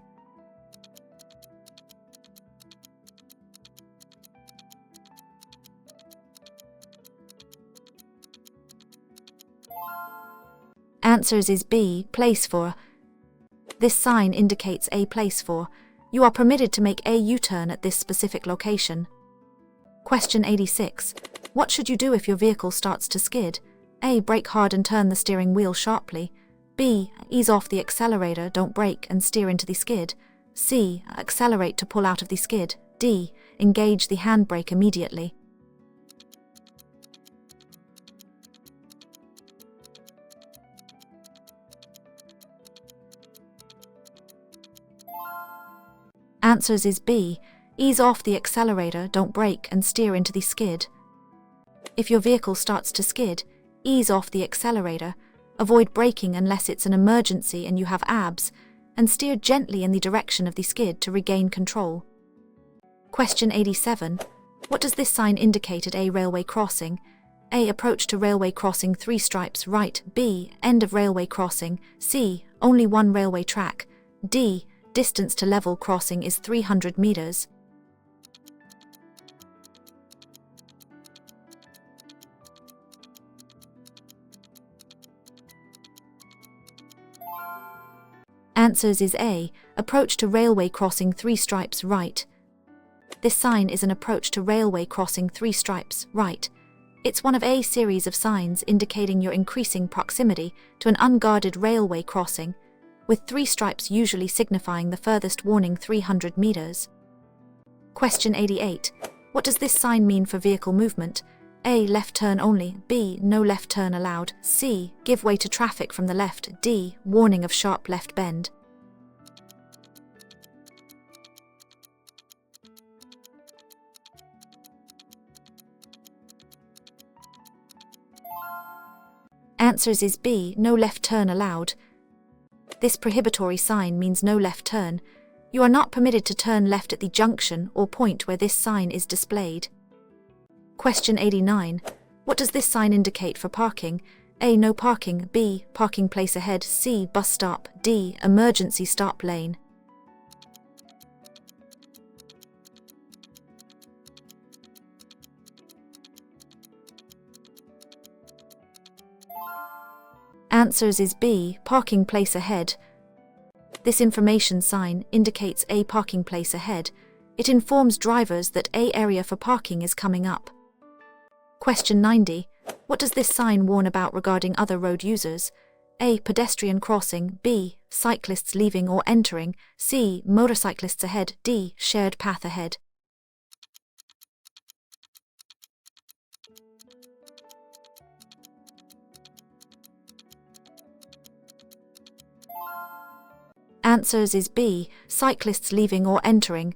Answers is B. Place for. This sign indicates a place for. You are permitted to make a U-turn at this specific location. Question 86. What should you do if your vehicle starts to skid? A. Brake hard and turn the steering wheel sharply. B. Ease off the accelerator, don't brake and steer into the skid. C. Accelerate to pull out of the skid. D. Engage the handbrake immediately. Answers is B. Ease off the accelerator, don't brake and steer into the skid. If your vehicle starts to skid, ease off the accelerator, avoid braking unless it's an emergency and you have abs, and steer gently in the direction of the skid to regain control. Question 87. What does this sign indicate at a railway crossing? A. Approach to railway crossing 3 stripes right. B. End of railway crossing. C. Only one railway track. D. Distance to level crossing is 300 meters. Answers is A. Approach to railway crossing 3 stripes right. This sign is an approach to railway crossing 3 stripes right. It's one of a series of signs indicating your increasing proximity to an unguarded railway crossing, with 3 stripes usually signifying the furthest warning 300 meters. Question 88. What does this sign mean for vehicle movement? A. Left turn only. B. No left turn allowed. C. Give way to traffic from the left. D. Warning of sharp left bend. Answers is B. No left turn allowed. This prohibitory sign means no left turn. You are not permitted to turn left at the junction or point where this sign is displayed. Question 89. What does this sign indicate for parking? A. No parking. B. Parking place ahead. C. Bus stop. D. Emergency stop lane. Answers is B. Parking place ahead. This information sign indicates a parking place ahead. It informs drivers that a area for parking is coming up. Question 90. What does this sign warn about regarding other road users? A. Pedestrian crossing. B. Cyclists leaving or entering. C. Motorcyclists ahead. D. Shared path ahead. Answers is B. Cyclists leaving or entering.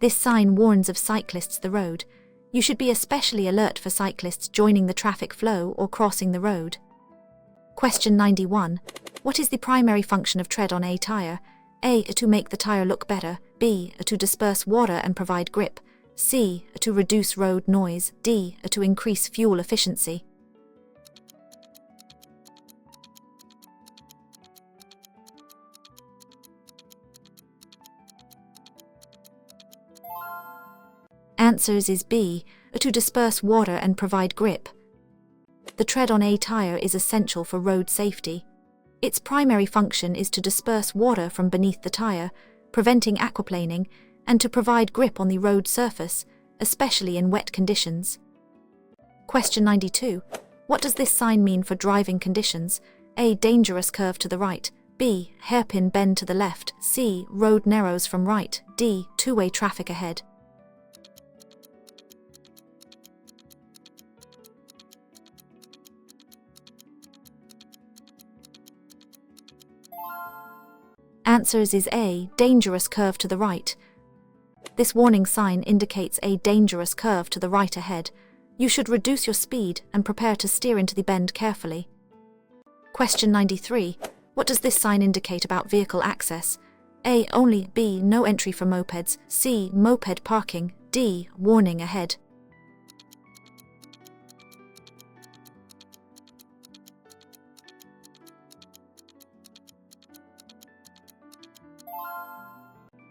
This sign warns of cyclists the road. You should be especially alert for cyclists joining the traffic flow or crossing the road. Question 91. What is the primary function of tread on a tire? A. To make the tire look better. B. To disperse water and provide grip. C. To reduce road noise. D. To increase fuel efficiency. Answers is B. To disperse water and provide grip. The tread on a tire is essential for road safety. Its primary function is to disperse water from beneath the tire, preventing aquaplaning, and to provide grip on the road surface, especially in wet conditions. Question 92. What does this sign mean for driving conditions? A. Dangerous curve to the right. B. Hairpin bend to the left. C. Road narrows from right. D. Two-way traffic ahead. Answers is A. Dangerous curve to the right. This warning sign indicates a dangerous curve to the right ahead. You should reduce your speed and prepare to steer into the bend carefully. Question 93. What does this sign indicate about vehicle access? A. Only. B. No entry for mopeds. C. Moped parking. D. Warning ahead.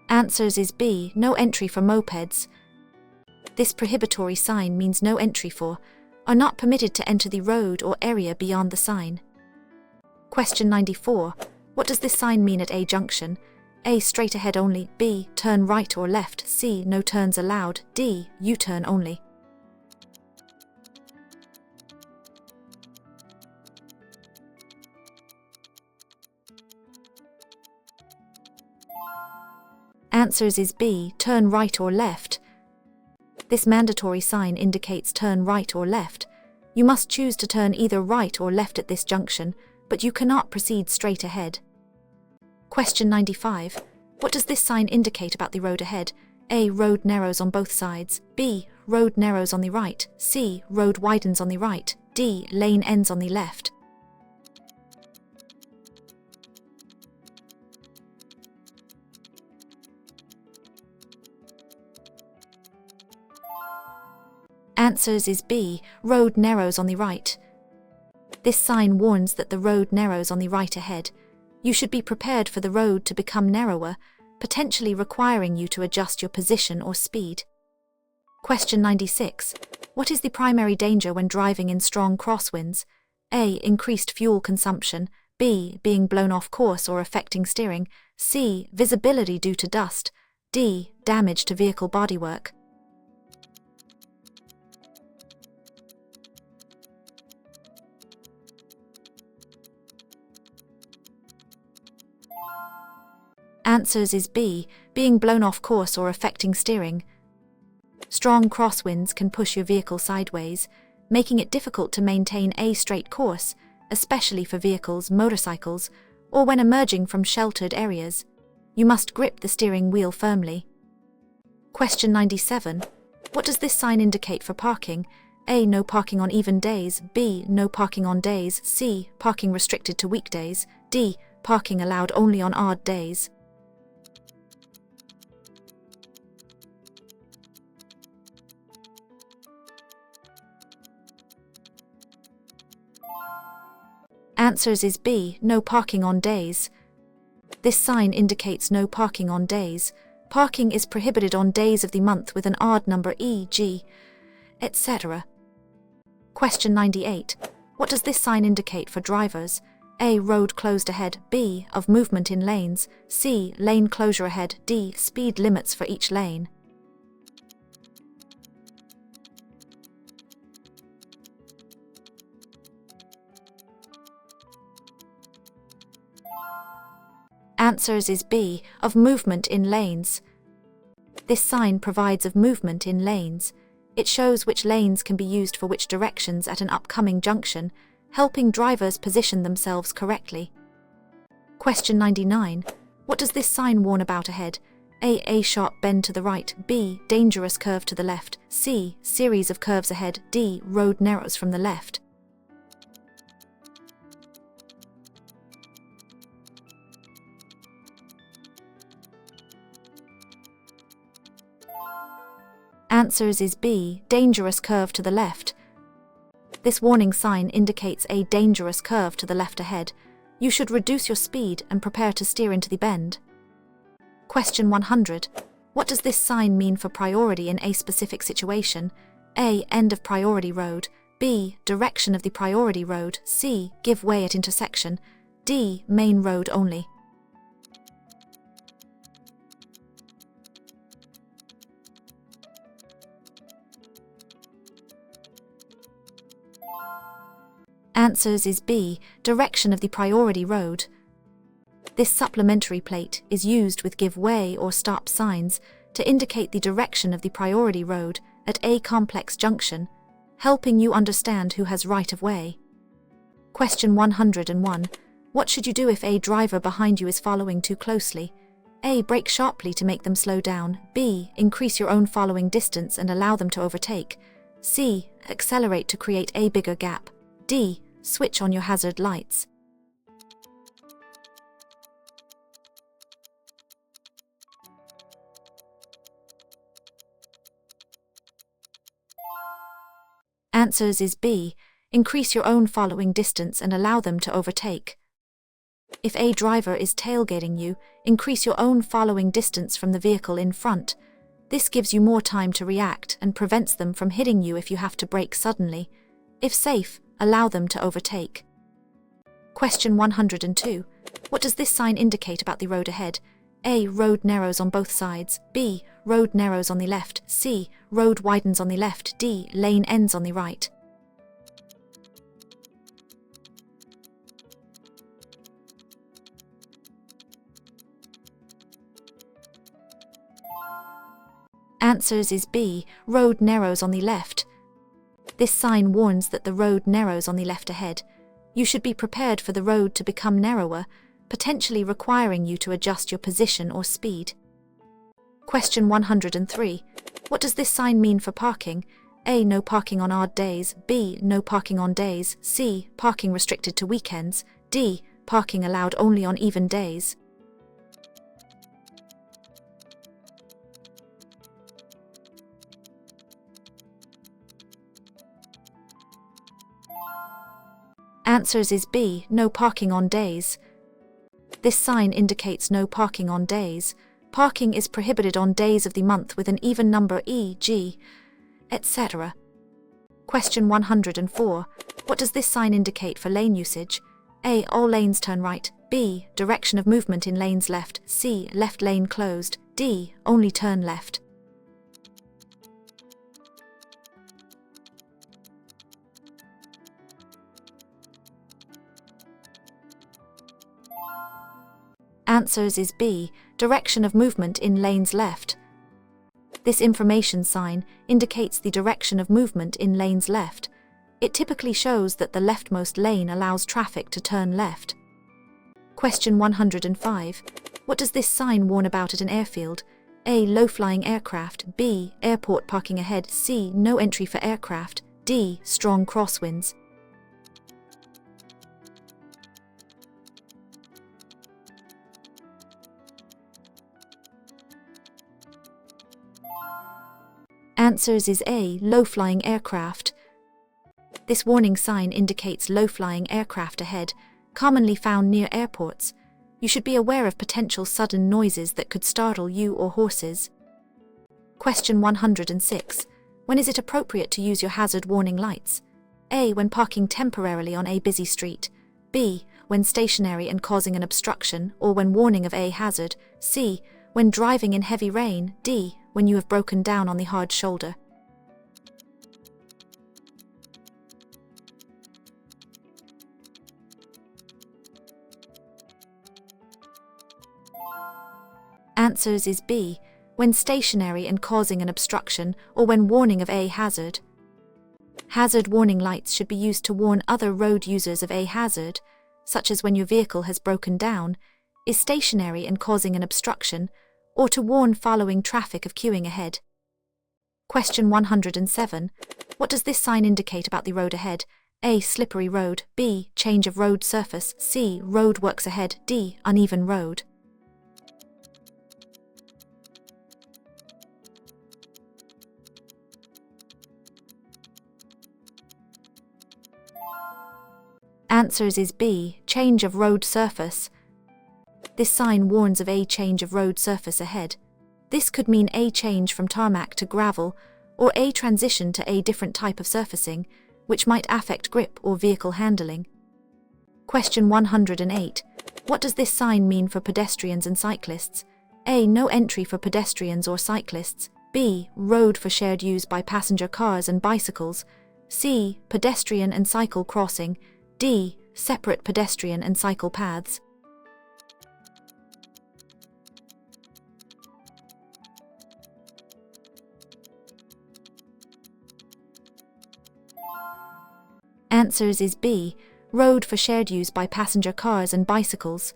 Answers is B. No entry for mopeds. This prohibitory sign means no entry for, are not permitted to enter the road or area beyond the sign. Question 94. What does this sign mean at a junction? A. Straight ahead only. B. Turn right or left. C. No turns allowed. D. U-turn only. Answers is B. Turn right or left. This mandatory sign indicates turn right or left. You must choose to turn either right or left at this junction, but you cannot proceed straight ahead. Question 95. What does this sign indicate about the road ahead? A. Road narrows on both sides. B. Road narrows on the right. C. Road widens on the right. D. Lane ends on the left. Answers is B. Road narrows on the right. This sign warns that the road narrows on the right ahead. You should be prepared for the road to become narrower, potentially requiring you to adjust your position or speed. Question 96. What is the primary danger when driving in strong crosswinds? A. Increased fuel consumption. B. Being blown off course or affecting steering. C. Visibility due to dust. D. Damage to vehicle bodywork. Answers is B. Being blown off course or affecting steering. Strong crosswinds can push your vehicle sideways, making it difficult to maintain a straight course, especially for vehicles, motorcycles, or when emerging from sheltered areas. You must grip the steering wheel firmly. Question 97. What does this sign indicate for parking? A. No parking on even days. B. No parking on days. C. Parking restricted to weekdays. D. Parking allowed only on odd days. Answers is B. No parking on days. This sign indicates no parking on days. Parking is prohibited on days of the month with an odd number, e.g., etc. Question 98. What does this sign indicate for drivers? A. Road closed ahead. B. Of movement in lanes. C. Lane closure ahead. D. Speed limits for each lane. Answers is B. Of movement in lanes. This sign provides of movement in lanes. It shows which lanes can be used for which directions at an upcoming junction, helping drivers position themselves correctly. Question 99. What does this sign warn about ahead? A. Sharp bend to the right. B. Dangerous curve to the left. C. Series of curves ahead. D. Road narrows from the left. Answers is B, dangerous curve to the left. This warning sign indicates a dangerous curve to the left ahead. You should reduce your speed and prepare to steer into the bend. Question 100. What does this sign mean for priority in a specific situation? A. End of priority road. B. Direction of the priority road. C. Give way at intersection. D. Main road only. Answers is B. Direction of the priority road. This supplementary plate is used with give way or stop signs to indicate the direction of the priority road at a complex junction, helping you understand who has right of way. Question 101. What should you do if a driver behind you is following too closely? A. Brake sharply to make them slow down. B. Increase your own following distance and allow them to overtake. C. Accelerate to create a bigger gap. D. Switch on your hazard lights. Answers is B. Increase your own following distance and allow them to overtake. If a driver is tailgating you, increase your own following distance from the vehicle in front. This gives you more time to react and prevents them from hitting you if you have to brake suddenly. If safe, allow them to overtake. Question 102. What does this sign indicate about the road ahead? A. Road narrows on both sides. B. Road narrows on the left. C. Road widens on the left. D. Lane ends on the right. Answers is B. Road narrows on the left. This sign warns that the road narrows on the left ahead. You should be prepared for the road to become narrower, potentially requiring you to adjust your position or speed. Question 103. What does this sign mean for parking? A. No parking on odd days. B. No parking on days. C. Parking restricted to weekends. D. Parking allowed only on even days. Answers is B. No parking on days. This sign indicates no parking on days. Parking is prohibited on days of the month with an even number, e.g., etc. Question 104. What does this sign indicate for lane usage? A. All lanes turn right. B. Direction of movement in lanes left. C. Left lane closed. D. Only turn left. Answers is B. Direction of movement in lanes left. This information sign indicates the direction of movement in lanes left. It typically shows that the leftmost lane allows traffic to turn left. Question 105. What does this sign warn about at an airfield? A. Low-flying aircraft. B. Airport parking ahead. C. No entry for aircraft. D. Strong crosswinds. Answers is A. Low-flying aircraft. This warning sign indicates low-flying aircraft ahead, commonly found near airports. You should be aware of potential sudden noises that could startle you or horses. Question 106. When is it appropriate to use your hazard warning lights? A. When parking temporarily on a busy street. B. When stationary and causing an obstruction or when warning of a hazard. C. When driving in heavy rain. D. When you have broken down on the hard shoulder. Answers is B. When stationary and causing an obstruction or when warning of a hazard. Hazard warning lights should be used to warn other road users of a hazard, such as when your vehicle has broken down, is stationary and causing an obstruction, or to warn following traffic of queuing ahead. Question 107. What does this sign indicate about the road ahead? A. Slippery road. B. Change of road surface. C. Road works ahead. D. Uneven road. Answers is B, change of road surface. This sign warns of a change of road surface ahead. This could mean a change from tarmac to gravel, or a transition to a different type of surfacing, which might affect grip or vehicle handling. Question 108. What does this sign mean for pedestrians and cyclists? A. No entry for pedestrians or cyclists. B. Road for shared use by passenger cars and bicycles. C. Pedestrian and cycle crossing. D. Separate pedestrian and cycle paths. Answers is B. Road for shared use by passenger cars and bicycles.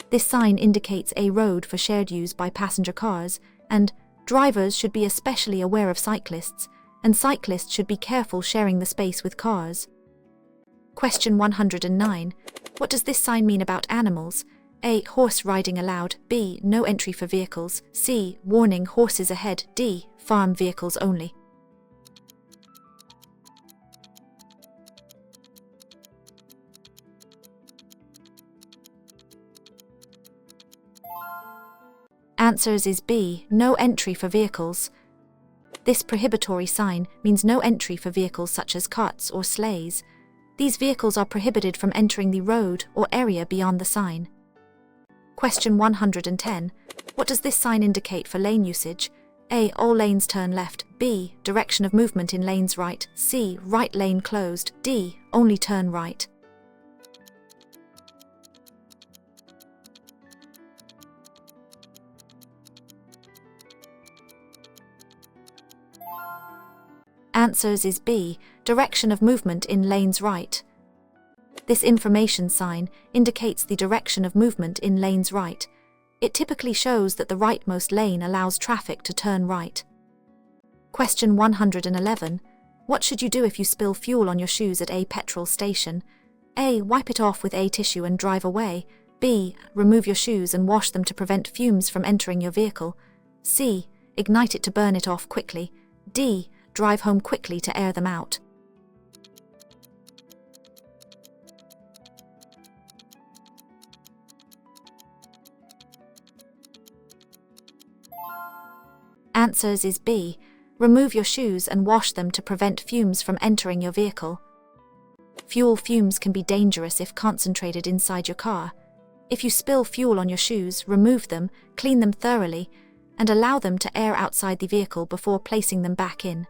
This sign indicates a road for shared use by passenger cars, and drivers should be especially aware of cyclists, and cyclists should be careful sharing the space with cars. Question 109. What does this sign mean about animals? A. Horse riding allowed. B. No entry for vehicles. C. Warning, horses ahead. D. Farm vehicles only. Answers is B. No entry for vehicles. This prohibitory sign means no entry for vehicles such as carts or sleighs. These vehicles are prohibited from entering the road or area beyond the sign. Question 110. What does this sign indicate for lane usage? A. All lanes turn left. B. Direction of movement in lanes right. C. Right lane closed. D. Only turn right. Answers is B. Direction of movement in lanes right. This information sign indicates the direction of movement in lanes right. It typically shows that the rightmost lane allows traffic to turn right. Question 111. What should you do if you spill fuel on your shoes at a petrol station? A. Wipe it off with a tissue and drive away. B. Remove your shoes and wash them to prevent fumes from entering your vehicle. C. Ignite it to burn it off quickly. D. Drive home quickly to air them out. Answers is B. Remove your shoes and wash them to prevent fumes from entering your vehicle. Fuel fumes can be dangerous if concentrated inside your car. If you spill fuel on your shoes, remove them, clean them thoroughly, and allow them to air outside the vehicle before placing them back in.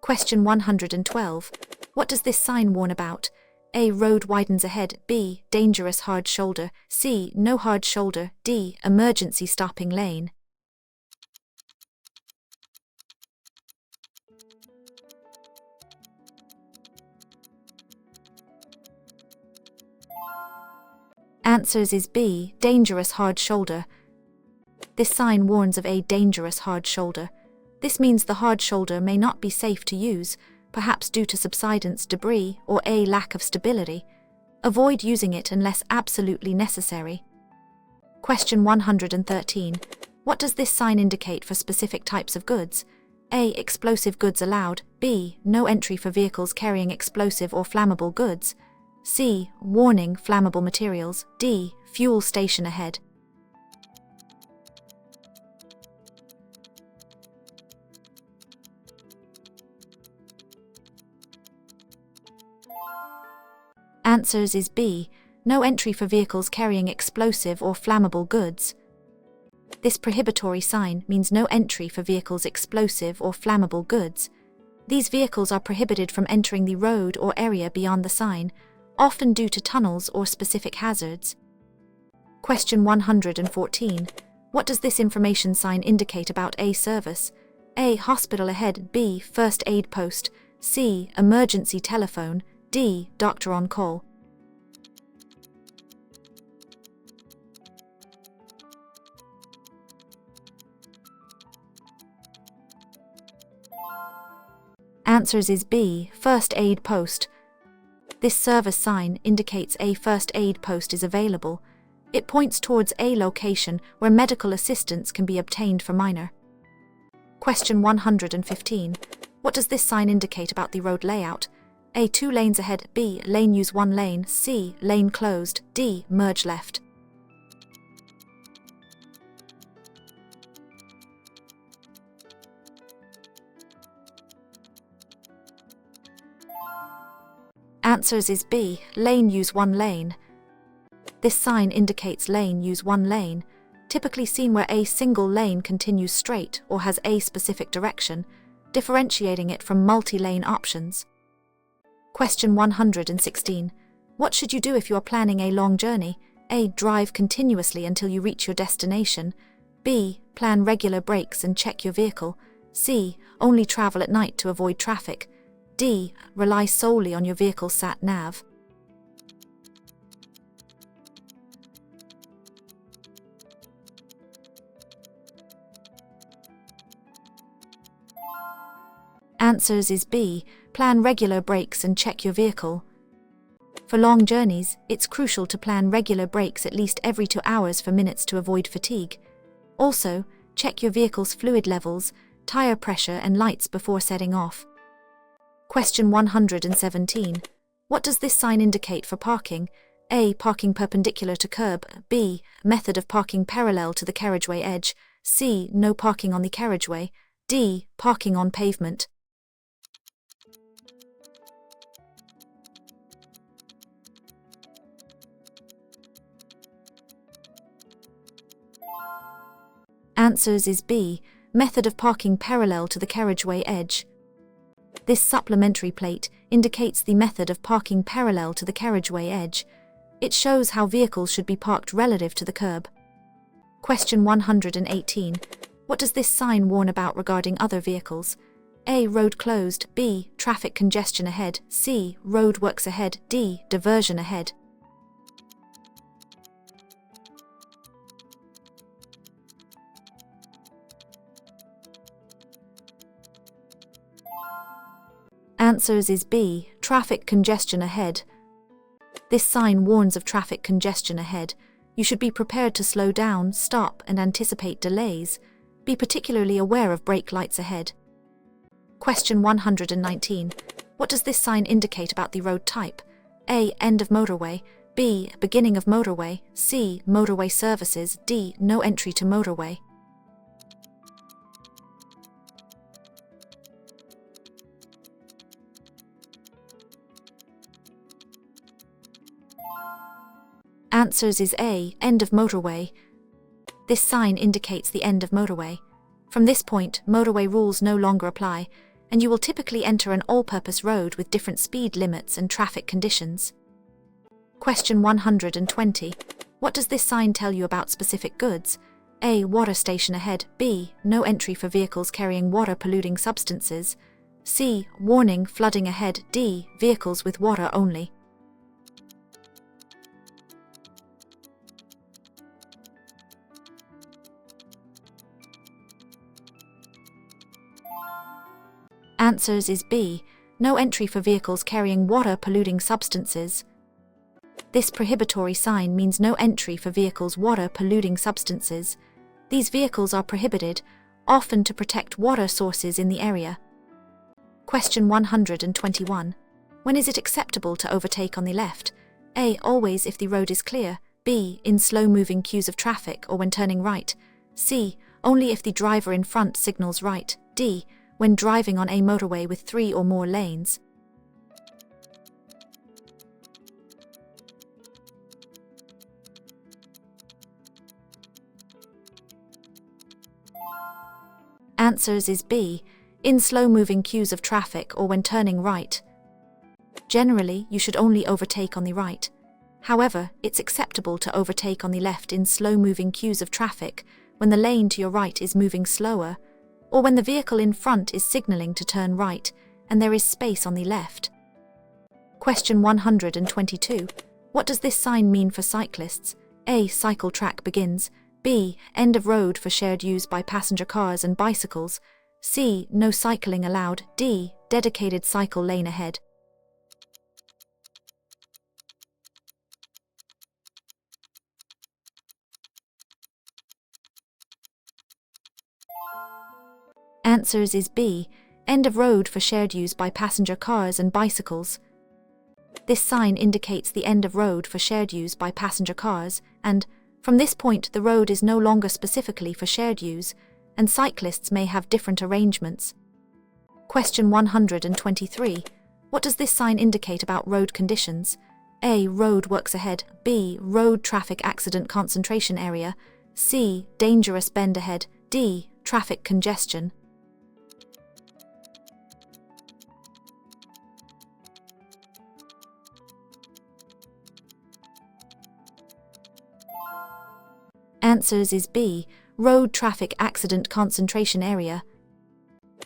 Question 112. What does this sign warn about? A. Road widens ahead. B. Dangerous hard shoulder. C. No hard shoulder. D. Emergency stopping lane. Answers is B. Dangerous hard shoulder. This sign warns of a dangerous hard shoulder. This means the hard shoulder may not be safe to use, perhaps due to subsidence, debris, or a lack of stability. Avoid using it unless absolutely necessary. Question 113. What does this sign indicate for specific types of goods? A. Explosive goods allowed. B. No entry for vehicles carrying explosive or flammable goods. C. Warning, flammable materials. D. Fuel station ahead. Answers is B. No entry for vehicles carrying explosive or flammable goods. This prohibitory sign means no entry for vehicles explosive or flammable goods. These vehicles are prohibited from entering the road or area beyond the sign, often due to tunnels or specific hazards. Question 114. What does this information sign indicate about a service? A. Hospital ahead. B. First aid post. C. Emergency telephone. D. Doctor on call. Answers is B. First aid post. This service sign indicates a first aid post is available. It points towards a location where medical assistance can be obtained for minor. Question 115. What does this sign indicate about the road layout? A. 2 lanes ahead. B. Lane use 1 lane. C. Lane closed. D. Merge left. Answers is B. Lane use 1 lane. This sign indicates lane use 1 lane, typically seen where a single lane continues straight or has a specific direction, differentiating it from multi-lane options. Question 116. What should you do if you are planning a long journey? A. Drive continuously until you reach your destination. B. Plan regular breaks and check your vehicle. C. Only travel at night to avoid traffic. D. Rely solely on your vehicle's sat-nav. Answers is B. Plan regular breaks and check your vehicle. For long journeys, it's crucial to plan regular breaks at least every 2 hours for minutes to avoid fatigue. Also, check your vehicle's fluid levels, tire pressure and lights before setting off. Question 117. What does this sign indicate for parking? A. Parking perpendicular to curb. B. Method of parking parallel to the carriageway edge. C. No parking on the carriageway. D. Parking on pavement. Answers is B. Method of parking parallel to the carriageway edge. This supplementary plate indicates the method of parking parallel to the carriageway edge. It shows how vehicles should be parked relative to the curb. Question 118. What does this sign warn about regarding other vehicles? A. Road closed. B. Traffic congestion ahead. C. Road works ahead. D. Diversion ahead. Answers is B. Traffic congestion ahead. This sign warns of traffic congestion ahead. You should be prepared to slow down, stop, and anticipate delays. Be particularly aware of brake lights ahead. Question 119. What does this sign indicate about the road type? A. End of motorway. B. Beginning of motorway. C. Motorway services. D. No entry to motorway. Answers is A. End of motorway. This sign indicates the end of motorway. From this point, motorway rules no longer apply, and you will typically enter an all-purpose road with different speed limits and traffic conditions. Question 120. What does this sign tell you about specific goods? A. Water station ahead. B. No entry for vehicles carrying water-polluting substances. C. Warning, flooding ahead. D. Vehicles with water only. Answers is B. No entry for vehicles carrying water-polluting substances. This prohibitory sign means no entry for vehicles water-polluting substances. These vehicles are prohibited, often to protect water sources in the area. Question 121. When is it acceptable to overtake on the left? A. Always if the road is clear. B. In slow-moving queues of traffic or when turning right. C. Only if the driver in front signals right. D. When driving on a motorway with 3 or more lanes. Answers is B. In slow-moving queues of traffic or when turning right. Generally, you should only overtake on the right. However, it's acceptable to overtake on the left in slow-moving queues of traffic when the lane to your right is moving slower, or when the vehicle in front is signaling to turn right and there is space on the left. Question 122. What does this sign mean for cyclists? A. Cycle track begins. B. End of road for shared use by passenger cars and bicycles. C. No cycling allowed. D. Dedicated cycle lane ahead. Answers is B. End of road for shared use by passenger cars and bicycles. This sign indicates the end of road for shared use by passenger cars, and from this point the road is no longer specifically for shared use, and cyclists may have different arrangements. Question 123. What does this sign indicate about road conditions? A. Road works ahead. B. Road traffic accident concentration area. C. Dangerous bend ahead. D. Traffic congestion. Answers is B. Road traffic accident concentration area.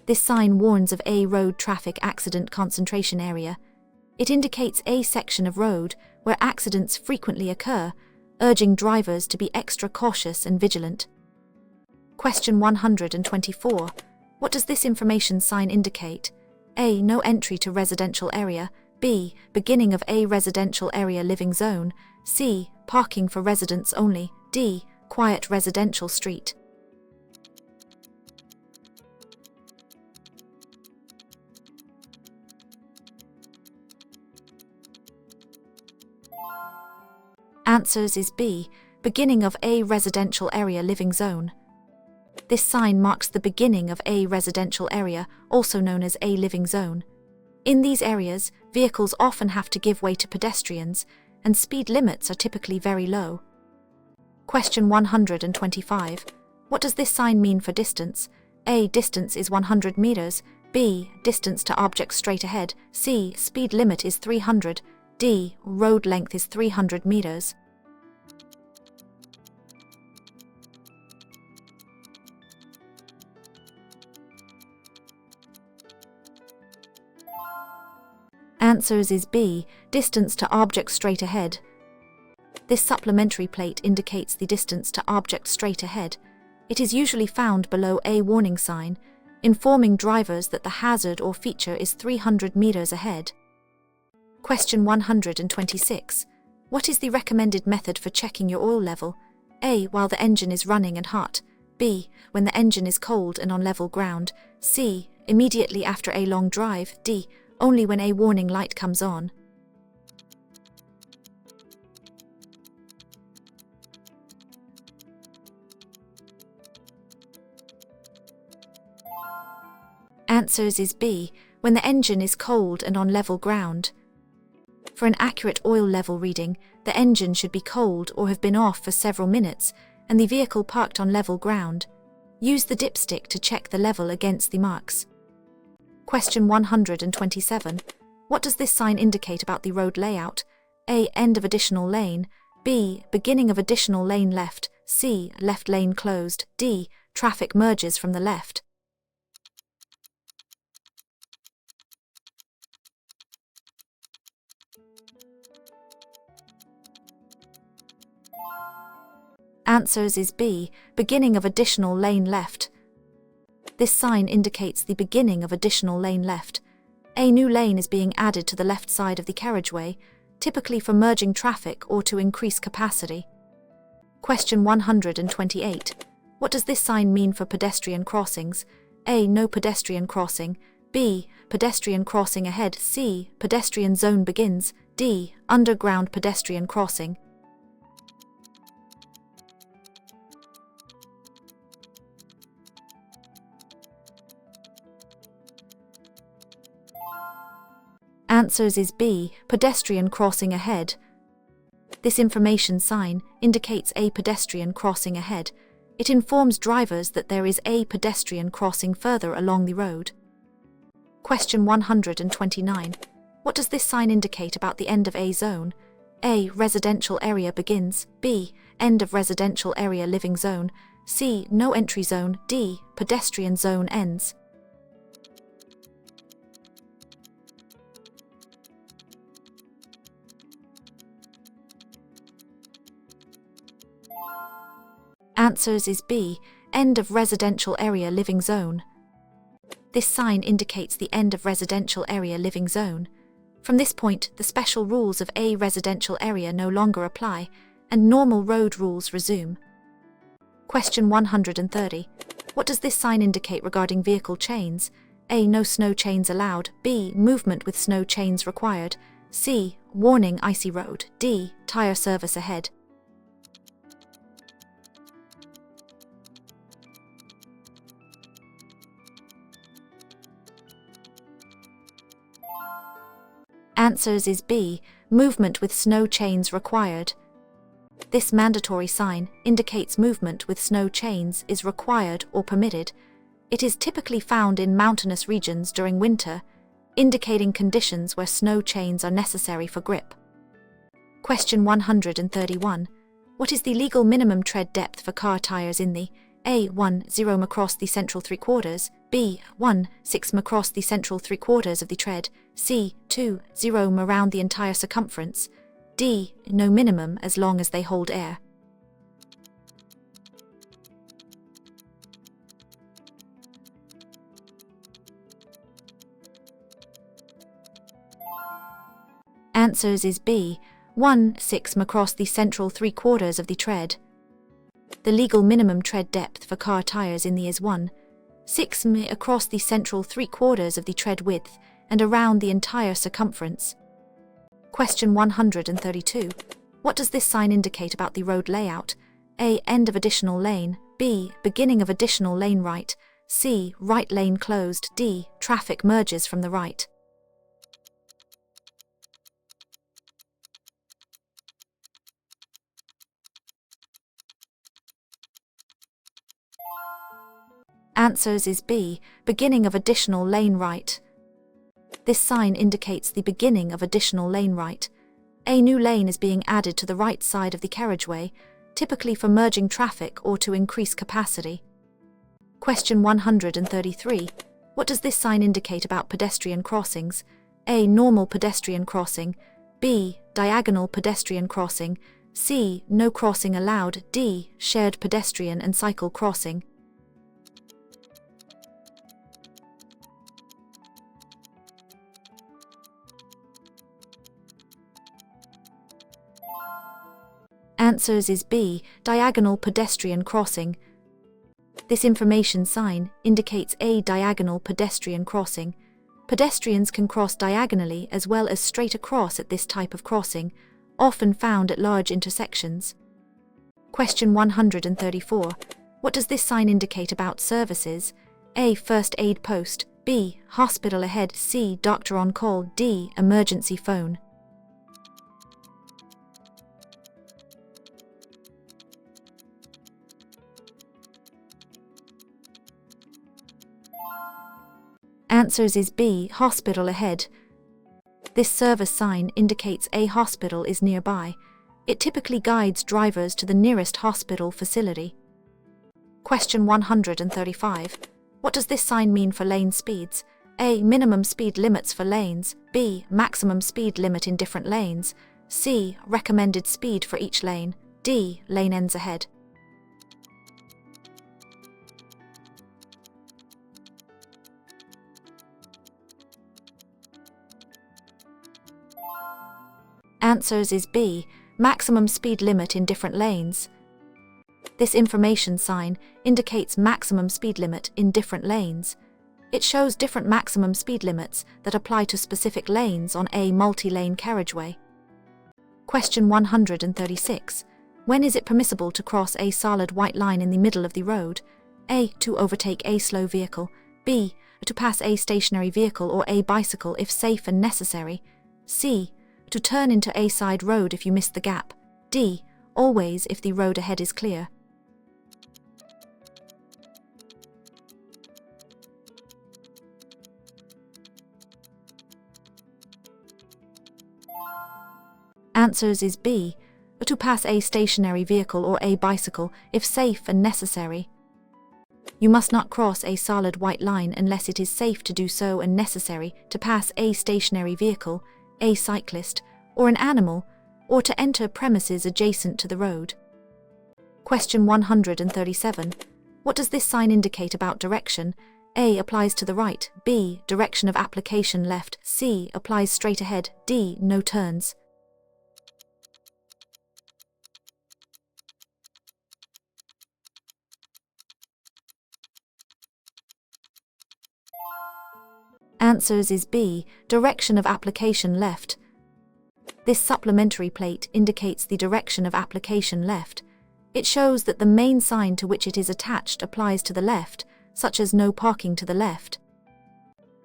This sign warns of a road traffic accident concentration area. It indicates a section of road where accidents frequently occur, urging drivers to be extra cautious and vigilant. Question 124. What does this information sign indicate? A. No entry to residential area. B. Beginning of a residential area living zone. C. Parking for residents only. D. Quiet residential street. Answers is B. Beginning of a residential area living zone. This sign marks the beginning of a residential area, also known as a living zone. In these areas, vehicles often have to give way to pedestrians, and speed limits are typically very low. Question 125. What does this sign mean for distance? A. Distance is 100 meters. B. Distance to object straight ahead. C. Speed limit is 300. D. Road length is 300 meters. Answers is B. Distance to object straight ahead. This supplementary plate indicates the distance to object straight ahead. It is usually found below a warning sign, informing drivers that the hazard or feature is 300 meters ahead. Question 126. What is the recommended method for checking your oil level? A. While the engine is running and hot. B. When the engine is cold and on level ground. C. Immediately after a long drive. D. Only when a warning light comes on. Answers is B. When the engine is cold and on level ground. For an accurate oil level reading, the engine should be cold or have been off for several minutes, and the vehicle parked on level ground. Use the dipstick to check the level against the marks. Question 127. What does this sign indicate about the road layout? A. End of additional lane. B. Beginning of additional lane left. C. Left lane closed. D. Traffic merges from the left. Answers is B. Beginning of additional lane left. This sign indicates the beginning of additional lane left. A new lane is being added to the left side of the carriageway, typically for merging traffic or to increase capacity. Question 128. What does this sign mean for pedestrian crossings? A. No pedestrian crossing. B. Pedestrian crossing ahead. C. Pedestrian zone begins. D. Underground pedestrian crossing. Answers is B. Pedestrian crossing ahead. This information sign indicates a pedestrian crossing ahead. It informs drivers that there is a pedestrian crossing further along the road. Question 129. What does this sign indicate about the end of a zone? A. Residential area begins. B. End of residential area living zone. C. No entry zone. D. Pedestrian zone ends. Answers is B. End of residential area living zone. This sign indicates the end of residential area living zone. From this point, the special rules of a residential area no longer apply, and normal road rules resume. Question 130. What does this sign indicate regarding vehicle chains? A. No snow chains allowed. B. Movement with snow chains required. C. Warning, icy road. D. Tire service ahead. Answers is B. Movement with snow chains required. This mandatory sign indicates movement with snow chains is required or permitted. It is typically found in mountainous regions during winter, indicating conditions where snow chains are necessary for grip. Question 131. What is the legal minimum tread depth for car tires in the A. 1, 0 m across the central 3/4, B. 1, 6 m across the central 3/4 of the tread, C. 2, 0 m around the entire circumference, D. No minimum as long as they hold air. Answers is B. 1, 6 m across the central 3/4 of the tread. The legal minimum tread depth for car tires in the is 1, 6 m across the central 3/4 of the tread width and around the entire circumference. Question 132. What does this sign indicate about the road layout? A. End of additional lane. B. Beginning of additional lane right. C. Right lane closed. D. Traffic merges from the right. Answers is B. Beginning of additional lane right. This sign indicates the beginning of additional lane right. A new lane is being added to the right side of the carriageway, typically for merging traffic or to increase capacity. Question 133. What does this sign indicate about pedestrian crossings? A. Normal pedestrian crossing. B. Diagonal pedestrian crossing. C. No crossing allowed. D. Shared pedestrian and cycle crossing. Answers is B. Diagonal pedestrian crossing. This information sign indicates a diagonal pedestrian crossing. Pedestrians can cross diagonally as well as straight across at this type of crossing, often found at large intersections. Question 134. What does this sign indicate about services? A. First aid post. B. Hospital ahead. C. Doctor on call. D. Emergency phone. Answers is B. Hospital ahead. This service sign indicates a hospital is nearby. It typically guides drivers to the nearest hospital facility. Question 135. What does this sign mean for lane speeds? A. Minimum speed limits for lanes. B. Maximum speed limit in different lanes. C. Recommended speed for each lane. D. Lane ends ahead. Answers is B. Maximum speed limit in different lanes. This information sign indicates maximum speed limit in different lanes. It shows different maximum speed limits that apply to specific lanes on a multi-lane carriageway. Question 136. When is it permissible to cross a solid white line in the middle of the road? A. To overtake a slow vehicle. B. To pass a stationary vehicle or a bicycle if safe and necessary. C. To turn into a side road if you miss the gap. D. Always if the road ahead is clear. Answers is B. To pass a stationary vehicle or a bicycle if safe and necessary. You must not cross a solid white line unless it is safe to do so and necessary to pass a stationary vehicle, a cyclist, or an animal, or to enter premises adjacent to the road. Question 137. What does this sign indicate about direction? A. Applies to the right. B. Direction of application left. C. Applies straight ahead. D. No turns. Answers is B, direction of application left. This supplementary plate indicates the direction of application left. It shows that the main sign to which it is attached applies to the left, such as no parking to the left.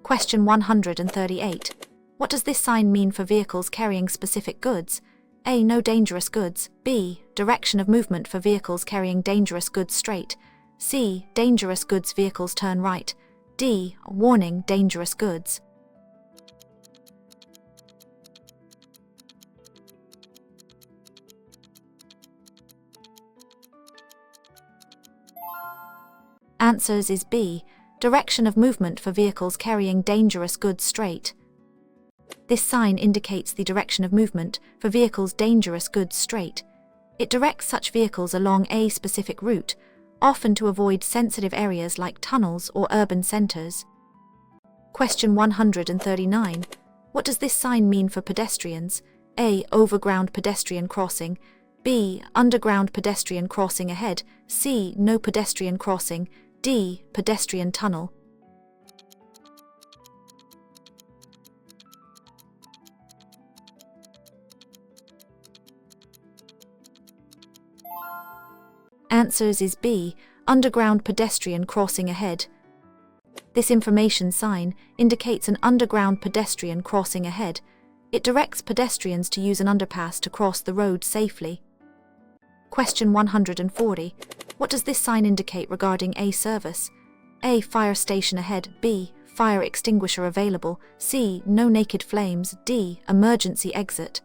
Question 138. What does this sign mean for vehicles carrying specific goods? A. No dangerous goods. B. Direction of movement for vehicles carrying dangerous goods straight. C. Dangerous goods vehicles turn right. D. Warning, dangerous goods. Answers is B. Direction of movement for vehicles carrying dangerous goods straight. This sign indicates the direction of movement for vehicles dangerous goods straight. It directs such vehicles along a specific route, often to avoid sensitive areas like tunnels or urban centers. Question 139. What does this sign mean for pedestrians? A. Overground pedestrian crossing. B. Underground pedestrian crossing ahead. C. No pedestrian crossing. D. Pedestrian tunnel. Answers is B. Underground pedestrian crossing ahead. This information sign indicates an underground pedestrian crossing ahead. It directs pedestrians to use an underpass to cross the road safely. Question 140. What does this sign indicate regarding a service? A. Fire station ahead. B. Fire extinguisher available. C. No naked flames. D. Emergency exit.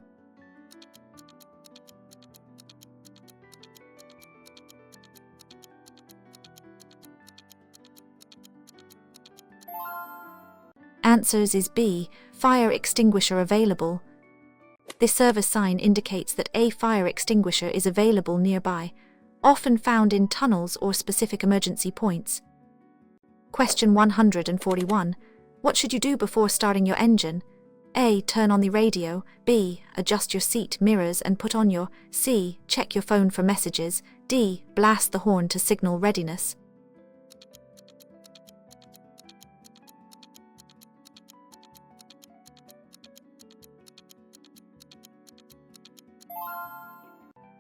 Answers is B. Fire extinguisher available. This service sign indicates that a fire extinguisher is available nearby, often found in tunnels or specific emergency points. Question 141. What should you do before starting your engine? A. Turn on the radio. B. Adjust your seat mirrors and put on your. C. Check your phone for messages. D. Blast the horn to signal readiness.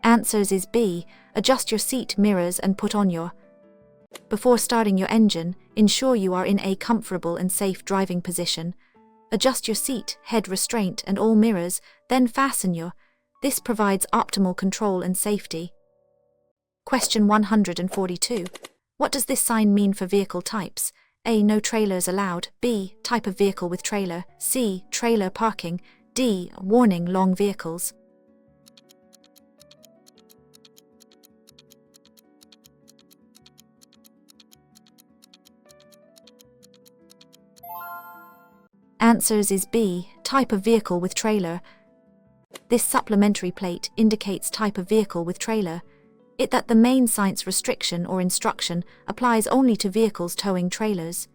Answers is B. Adjust your seat mirrors and put on your. Before starting your engine, ensure you are in a comfortable and safe driving position. Adjust your seat, head restraint and all mirrors, then fasten your. This provides optimal control and safety. Question 142. What does this sign mean for vehicle types? A. No trailers allowed. B. Type of vehicle with trailer. C. Trailer parking. D. Warning, long vehicles. Answers is B. Type of vehicle with trailer. This supplementary plate indicates type of vehicle with trailer. It that the main science restriction or instruction applies only to vehicles towing trailers.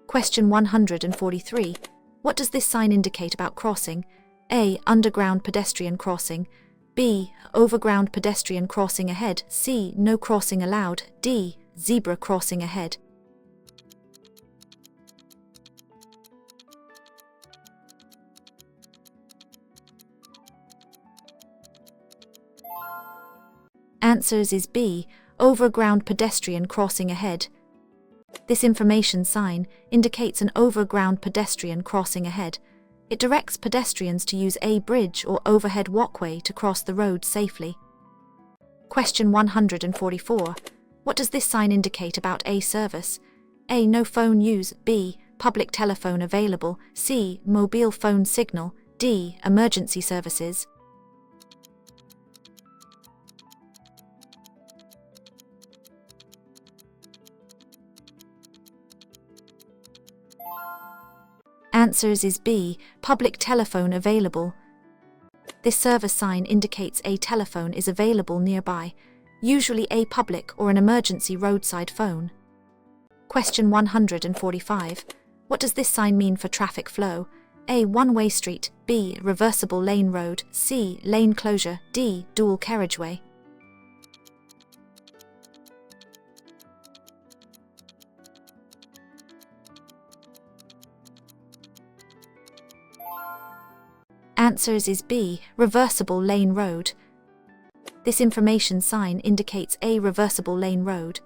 Question 143. What does this sign indicate about crossing? A. Underground pedestrian crossing. B. Overground pedestrian crossing ahead. C. No crossing allowed. D. Zebra crossing ahead. Answers is B. Overground pedestrian crossing ahead. This information sign indicates an overground pedestrian crossing ahead. It directs pedestrians to use a bridge or overhead walkway to cross the road safely. Question 144. What does this sign indicate about a service? A. No phone use. B. Public telephone available. C. Mobile phone signal. D. Emergency services. Answers is B. Public telephone available. This service sign indicates a telephone is available nearby, usually a public or an emergency roadside phone. Question 145. What does this sign mean for traffic flow? A. One-way street. B. Reversible lane road. C. Lane closure. D. Dual carriageway. Answers is B, reversible lane road. This information sign indicates a reversible lane road.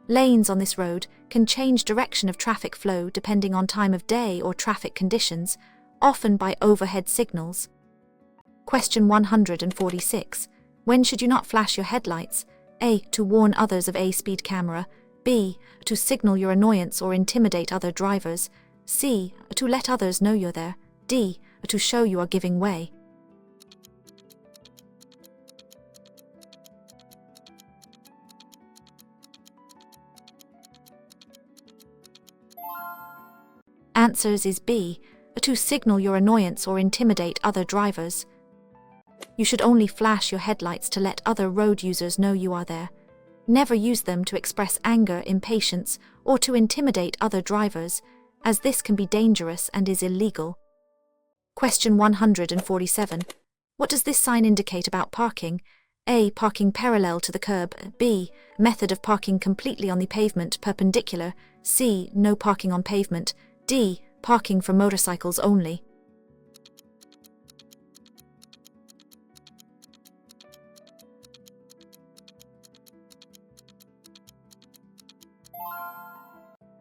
Lanes on this road can change direction of traffic flow depending on time of day or traffic conditions, often by overhead signals. Question 146. When should you not flash your headlights? A. To warn others of a speed camera. B. To signal your annoyance or intimidate other drivers. C. To let others know you're there. D. To show you are giving way. Answers is B. To signal your annoyance or intimidate other drivers. You should only flash your headlights to let other road users know you are there. Never use them to express anger, impatience, or to intimidate other drivers, as this can be dangerous and is illegal. Question 147. What does this sign indicate about parking? A. Parking parallel to the curb. B. Method of parking completely on the pavement, perpendicular. C. No parking on pavement. D. Parking for motorcycles only.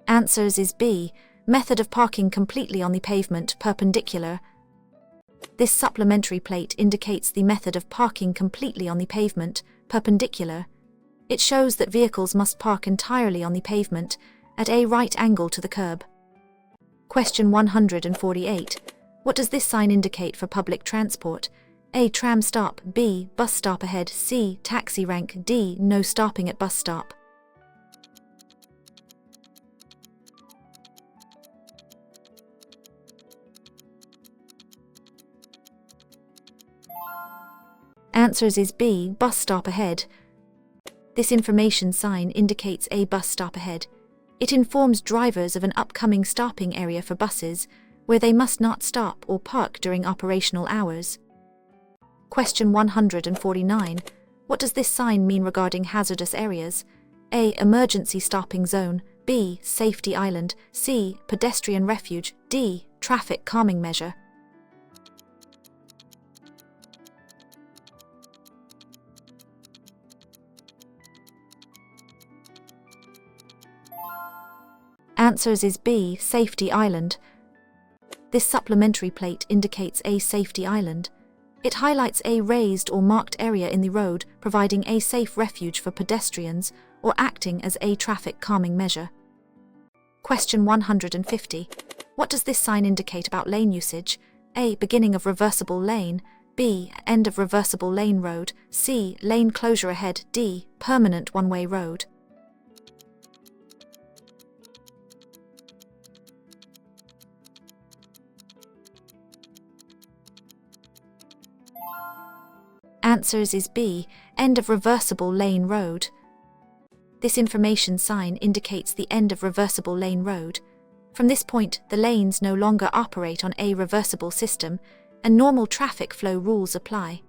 Answers is B. Method of parking completely on the pavement, perpendicular. This supplementary plate indicates the method of parking completely on the pavement, perpendicular. It shows that vehicles must park entirely on the pavement, at a right angle to the curb. Question 148. What does this sign indicate for public transport? A. Tram stop. B. Bus stop ahead. C. Taxi rank. D. No stopping at bus stop. Answers is B. Bus stop ahead. This information sign indicates a bus stop ahead. It informs drivers of an upcoming stopping area for buses, where they must not stop or park during operational hours. Question 149. What does this sign mean regarding hazardous areas? A. Emergency stopping zone. B. Safety island. C. Pedestrian refuge. D. Traffic calming measure. Answers is B. Safety island. This supplementary plate indicates a safety island. It highlights a raised or marked area in the road, providing a safe refuge for pedestrians or acting as a traffic calming measure. Question 150. What does this sign indicate about lane usage? A. Beginning of reversible lane. B. End of reversible lane road. C. Lane closure ahead. D. Permanent one-way road. Answers is B. End of reversible lane road. This information sign indicates the end of reversible lane road. From this point, the lanes no longer operate on a reversible system, and normal traffic flow rules apply.